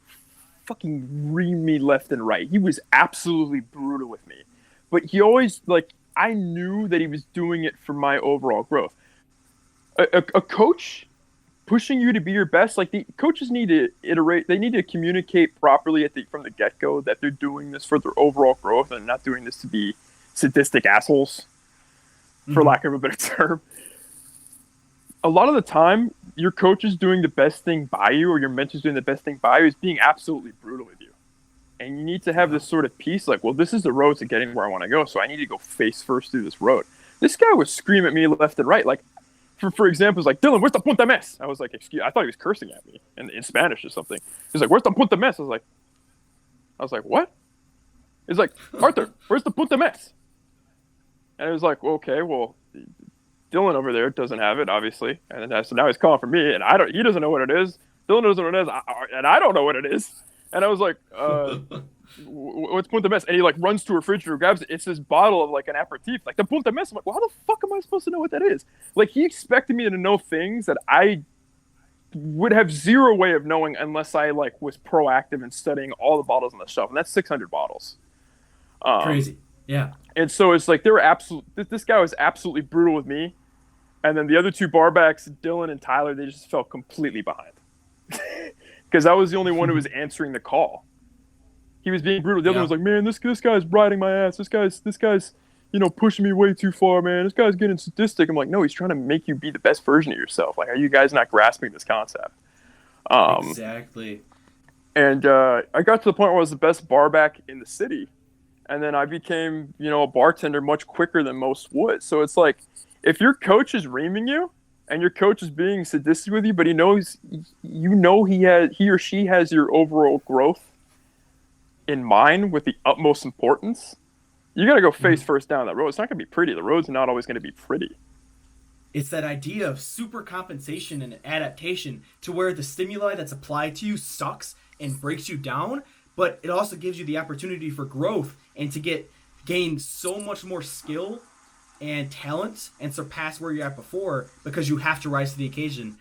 B: fucking reamed me left and right. He was absolutely brutal with me. But he always, like, I knew that he was doing it for my overall growth. A coach pushing you to be your best, like, the coaches need to iterate, they need to communicate properly from the get-go that they're doing this for their overall growth and not doing this to be sadistic assholes, for lack of a better term. A lot of the time, your coach is doing the best thing by you, or your mentor's doing the best thing by you, is being absolutely brutal with you. And you need to have this sort of peace, like, well, this is the road to getting where I want to go, so I need to go face first through this road. This guy was screaming at me left and right, like, for example, he's like, Dylan, where's the punta mes? I was like, excuse, I thought he was cursing at me in Spanish or something. He's like, where's the punta mes? I was like, what? He's like, Arthur, where's the punta mes? And I was like, well, okay, well, Dylan over there doesn't have it, obviously. And then, so now he's calling for me, and he doesn't know what it is. Dylan doesn't know what it is, and I don't know what it is. And I was like, what's punta mes? And he like runs to a refrigerator, grabs it. It's this bottle of like an aperitif, like the punta mes. I'm like, well, how the fuck am I supposed to know what that is? Like, he expected me to know things that I would have zero way of knowing unless I like was proactive in studying all the bottles on the shelf, and that's 600 bottles.
A: Crazy, yeah.
B: And so it's like this guy was absolutely brutal with me, and then the other two barbacks, Dylan and Tyler, they just felt completely behind because I was the only one who was answering the call. He was being brutal. The other one was like, man, this guy's riding my ass. This guy's, pushing me way too far, man. This guy's getting sadistic. I'm like, no, he's trying to make you be the best version of yourself. Like, are you guys not grasping this concept?
A: Exactly.
B: And I got to the point where I was the best barback in the city. And then I became, a bartender much quicker than most would. So it's like, if your coach is reaming you and your coach is being sadistic with you, but he knows, he or she has your overall growth in mind with the utmost importance, you got to go face first down that road. It's not going to be pretty. The road's not always going to be pretty.
A: It's that idea of super compensation and adaptation to where the stimuli that's applied to you sucks and breaks you down, but it also gives you the opportunity for growth and to gain so much more skill and talent and surpass where you're at before, because you have to rise to the occasion,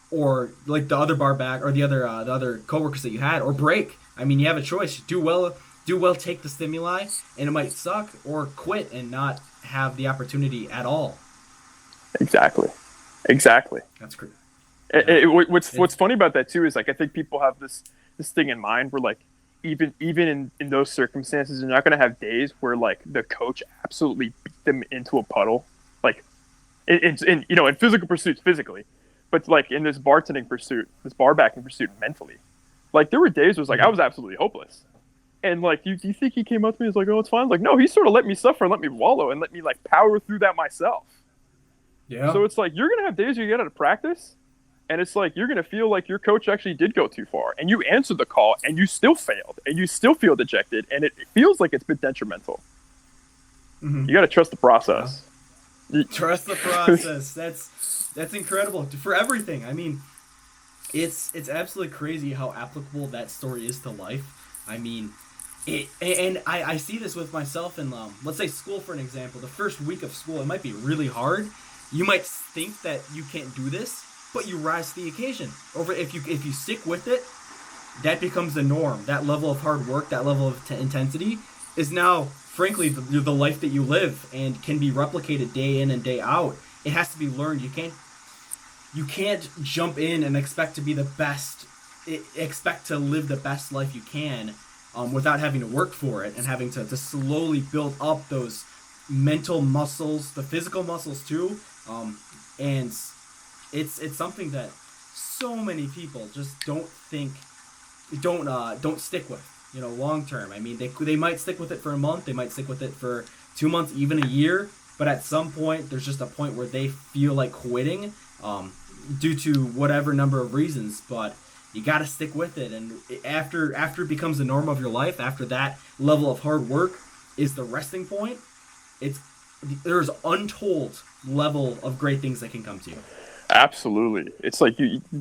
A: or like the other bar back or the other coworkers that you had, or break. I mean, you have a choice. Do well, take the stimuli, and it might suck, or quit and not have the opportunity at all. Exactly.
B: That's
A: great.
B: What's funny about that too is, like, I think people have this thing in mind where, like, even in those circumstances, you're not going to have days where, like, the coach absolutely beat them into a puddle, like in physical pursuits physically, but like in this bartending pursuit, this barbacking pursuit mentally. Like, there were days where it was like I was absolutely hopeless. And like, do you think he came up to me and was like, oh, it's fine? Like, no, he sort of let me suffer and let me wallow and let me like power through that myself.
A: Yeah.
B: So it's like, you're going to have days where you get out of practice, and it's like, you're going to feel like your coach actually did go too far, and you answered the call and you still failed and you still feel dejected, and it feels like it's been detrimental. Mm-hmm. You got to trust the process.
A: Yeah. Trust the process. That's incredible for everything. I mean, it's absolutely crazy how applicable that story is to life. I mean, I see this with myself in, let's say school, for an example. The first week of school, it might be really hard. You might think that you can't do this, but you rise to the occasion. If you stick with it, that becomes the norm. That level of hard work, that level of intensity is now, frankly, the life that you live and can be replicated day in and day out. It has to be learned. You can't jump in and expect to be the best, expect to live the best life you can without having to work for it and having to slowly build up those mental muscles, the physical muscles too. And it's something that so many people just don't stick with, long term. I mean, they might stick with it for a month, they might stick with it for 2 months, even a year, but at some point there's just a point where they feel like quitting due to whatever number of reasons. But you got to stick with it. And after it becomes the norm of your life, after that level of hard work is the resting point, there's untold level of great things that can come to you.
B: Absolutely. It's like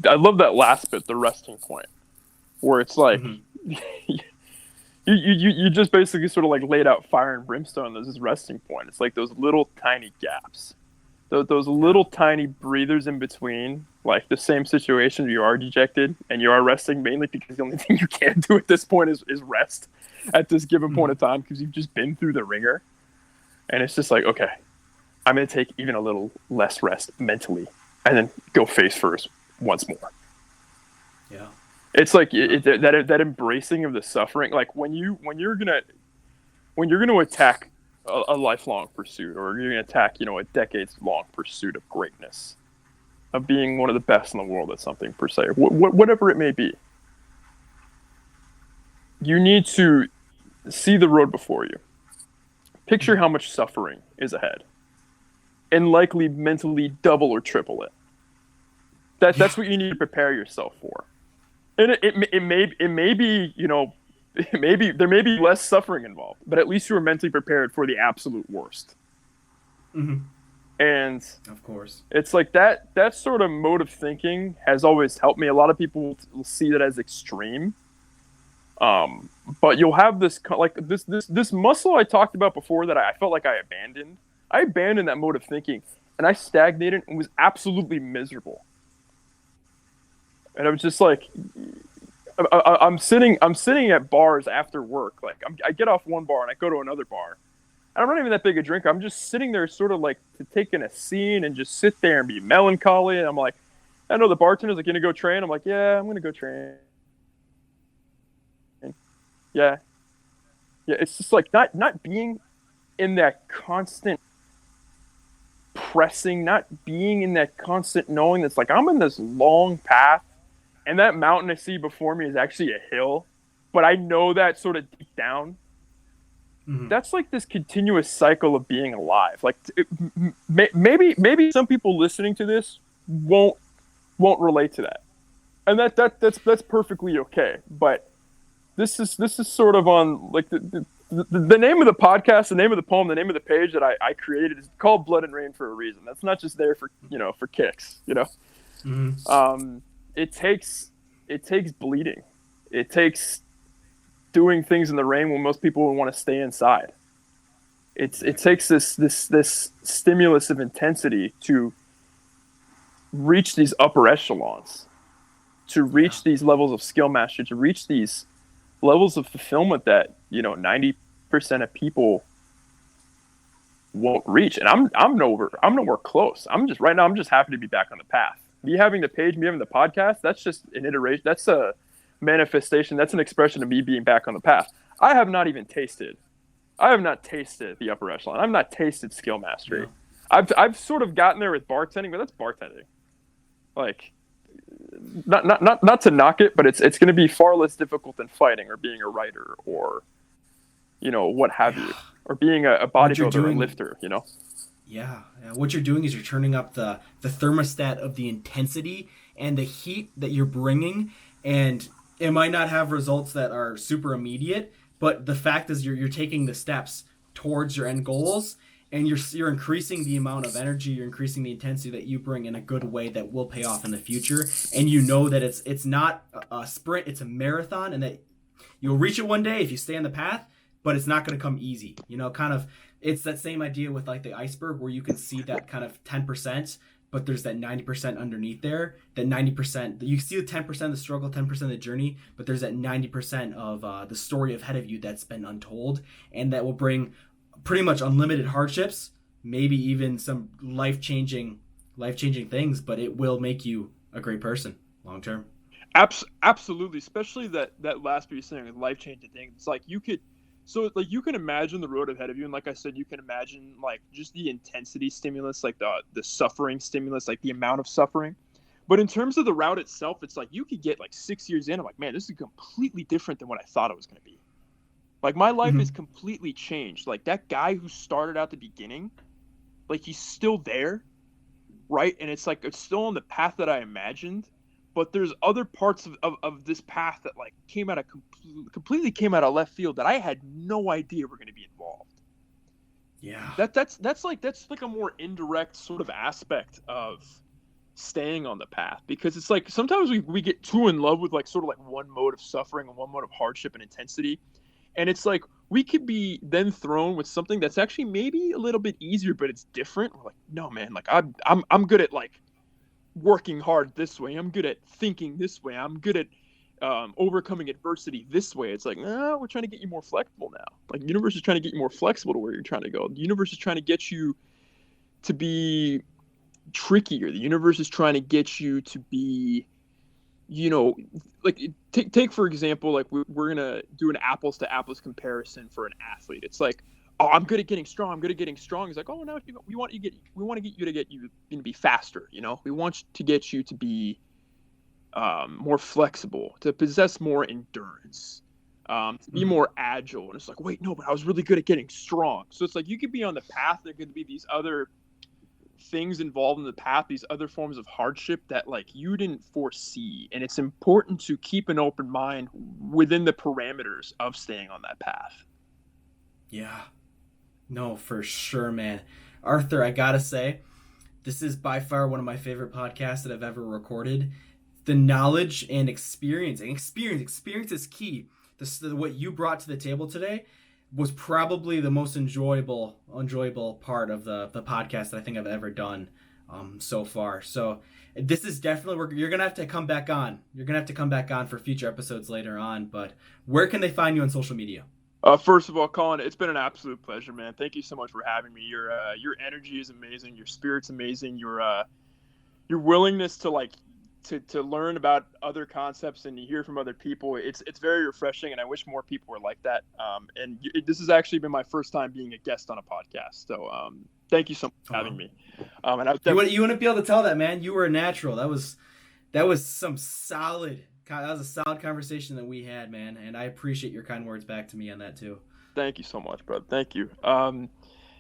B: I love that last bit, the resting point, where it's like you just basically sort of like laid out fire and brimstone as this resting point. It's like those little tiny gaps, those little tiny breathers in between, like the same situation you are dejected and you are resting, mainly because the only thing you can do at this point is rest at this given point of time, because you've just been through the ringer. And it's just like, okay, I'm going to take even a little less rest mentally and then go face first once more.
A: Yeah.
B: It's like that embracing of the suffering. Like when you're gonna attack a lifelong pursuit, or you're gonna attack, a decades long pursuit of greatness, of being one of the best in the world at something per se, whatever it may be, you need to see the road before you. Picture how much suffering is ahead, and likely mentally double or triple it. That's what you need to prepare yourself for. And it may be, there may be less suffering involved, but at least you are mentally prepared for the absolute worst.
A: Mm-hmm.
B: And
A: of course,
B: it's like that sort of mode of thinking has always helped me. A lot of people will see that as extreme. But you'll have this muscle I talked about before that I felt like I abandoned. I abandoned that mode of thinking, and I stagnated and was absolutely miserable. And I was just like, I'm sitting at bars after work. Like I get off one bar and I go to another bar. And I'm not even that big a drinker. I'm just sitting there sort of like to take in a scene and just sit there and be melancholy. And I'm like, I know the bartender's like, gonna go train. I'm like, yeah, I'm gonna go train. Yeah. It's just like not being in that constant pressing, not being in that constant knowing that's like, I'm in this long path, and that mountain I see before me is actually a hill, but I know that sort of deep down. Mm-hmm. That's like this continuous cycle of being alive. Like maybe some people listening to this won't relate to that, and that's perfectly okay. But this is sort of on like the name of the podcast, the name of the poem, the name of the page that I created is called Blood and Rain for a reason. That's not just there for for kicks.
A: Mm-hmm.
B: It takes bleeding. It takes doing things in the rain when most people would want to stay inside. It takes this stimulus of intensity to reach these upper echelons, to reach these levels of skill mastery, to reach these levels of fulfillment that 90% of people won't reach. And I'm nowhere close. I'm just happy to be back on the path. Me having the page, me having the podcast, that's just an iteration. That's a manifestation. That's an expression of me being back on the path. I have not tasted the upper echelon. I've not tasted skill mastery. Yeah. I've sort of gotten there with bartending, but that's bartending. Like, not to knock it, but it's going to be far less difficult than fighting or being a writer or, what have you, or being a bodybuilder or a lifter,
A: Yeah. What you're doing is you're turning up the thermostat of the intensity and the heat that you're bringing, and it might not have results that are super immediate, but the fact is you're taking the steps towards your end goals, and you're increasing the amount of energy, you're increasing the intensity that you bring in a good way that will pay off in the future. And that it's not a sprint, it's a marathon, and that you'll reach it one day if you stay on the path, but it's not going to come easy. It's that same idea with like the iceberg, where you can see that kind of 10%, but there's that 90% underneath there. That 90%, you see the 10% of the struggle, 10% of the journey, but there's that 90% of the story ahead of you that's been untold, and that will bring pretty much unlimited hardships, maybe even some life-changing things, but it will make you a great person long term.
B: Absolutely, especially that last piece saying with life-changing things. It's like you can imagine the road ahead of you, and like I said, you can imagine like just the intensity stimulus, like the suffering stimulus, like the amount of suffering. But in terms of the route itself, it's like you could get like 6 years in, I'm like, man, this is completely different than what I thought it was going to be. Like, my life is completely changed. Like, that guy who started out the beginning, like, he's still there, right? And it's like, it's still on the path that I imagined, but there's other parts of this path that like completely came out of left field that I had no idea were going to be involved.
A: Yeah.
B: That's like a more indirect sort of aspect of staying on the path, because it's like sometimes we get too in love with like sort of like one mode of suffering and one mode of hardship and intensity, and it's like we could be then thrown with something that's actually maybe a little bit easier, but it's different. We're like, no man, like I'm good at like working hard this way, I'm good at thinking this way, I'm good at overcoming adversity this way. It's like, no, we're trying to get you more flexible now. Like the universe is trying to get you more flexible to where you're trying to go. The universe is trying to get you to be trickier. The universe is trying to get you to be, like take for example, like we're gonna do an apples to apples comparison for an athlete. It's like, oh, I'm good at getting strong. I'm good at getting strong. It's like, oh no, we want to get you to be faster. We want to get you to be more flexible, to possess more endurance, to be more agile. And it's like, wait, no, but I was really good at getting strong. So it's like you could be on the path. There could be these other things involved in the path, these other forms of hardship that like you didn't foresee. And it's important to keep an open mind within the parameters of staying on that path.
A: Yeah. No, for sure, man. Arthur, I gotta say, this is by far one of my favorite podcasts that I've ever recorded. The knowledge and experience is key. What you brought to the table today was probably the most enjoyable part of the podcast that I think I've ever done so far. So this is definitely you're gonna have to come back on. You're gonna have to come back on for future episodes later on. But where can they find you on social media?
B: First of all, Colin, it's been an absolute pleasure, man. Thank you so much for having me. Your energy is amazing. Your spirit's amazing. Your willingness to like to learn about other concepts and to hear from other people, it's very refreshing, and I wish more people were like that. This has actually been my first time being a guest on a podcast, so thank you so much for having me. And
A: you wouldn't be able to tell that, man. You were a natural. That was some solid. That was a solid conversation that we had, man, and I appreciate your kind words back to me on that too.
B: Thank you so much, brother. Thank you.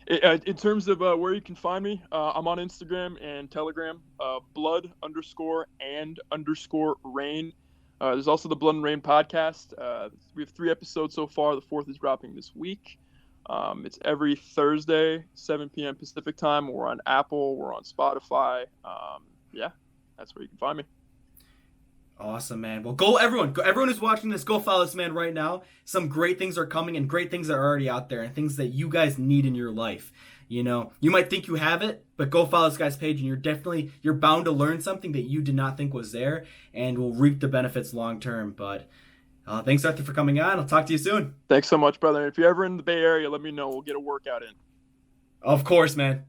B: In terms of where you can find me, I'm on Instagram and Telegram, blood_and_rain. There's also the Blood and Rain podcast. We have 3 episodes so far. The 4th is dropping this week. It's every Thursday, 7 p.m. Pacific time. We're on Apple. We're on Spotify. Yeah, that's where you can find me.
A: Awesome, man. Well, everyone who's watching this, go follow this man right now. Some great things are coming, and great things are already out there, and things that you guys need in your life. You might think you have it, but go follow this guy's page, and you're bound to learn something that you did not think was there, and will reap the benefits long term. But thanks, Arthur, for coming on. I'll talk to you soon.
B: Thanks so much, brother. If you're ever in the Bay Area, let me know. We'll get a workout in.
A: Of course, man.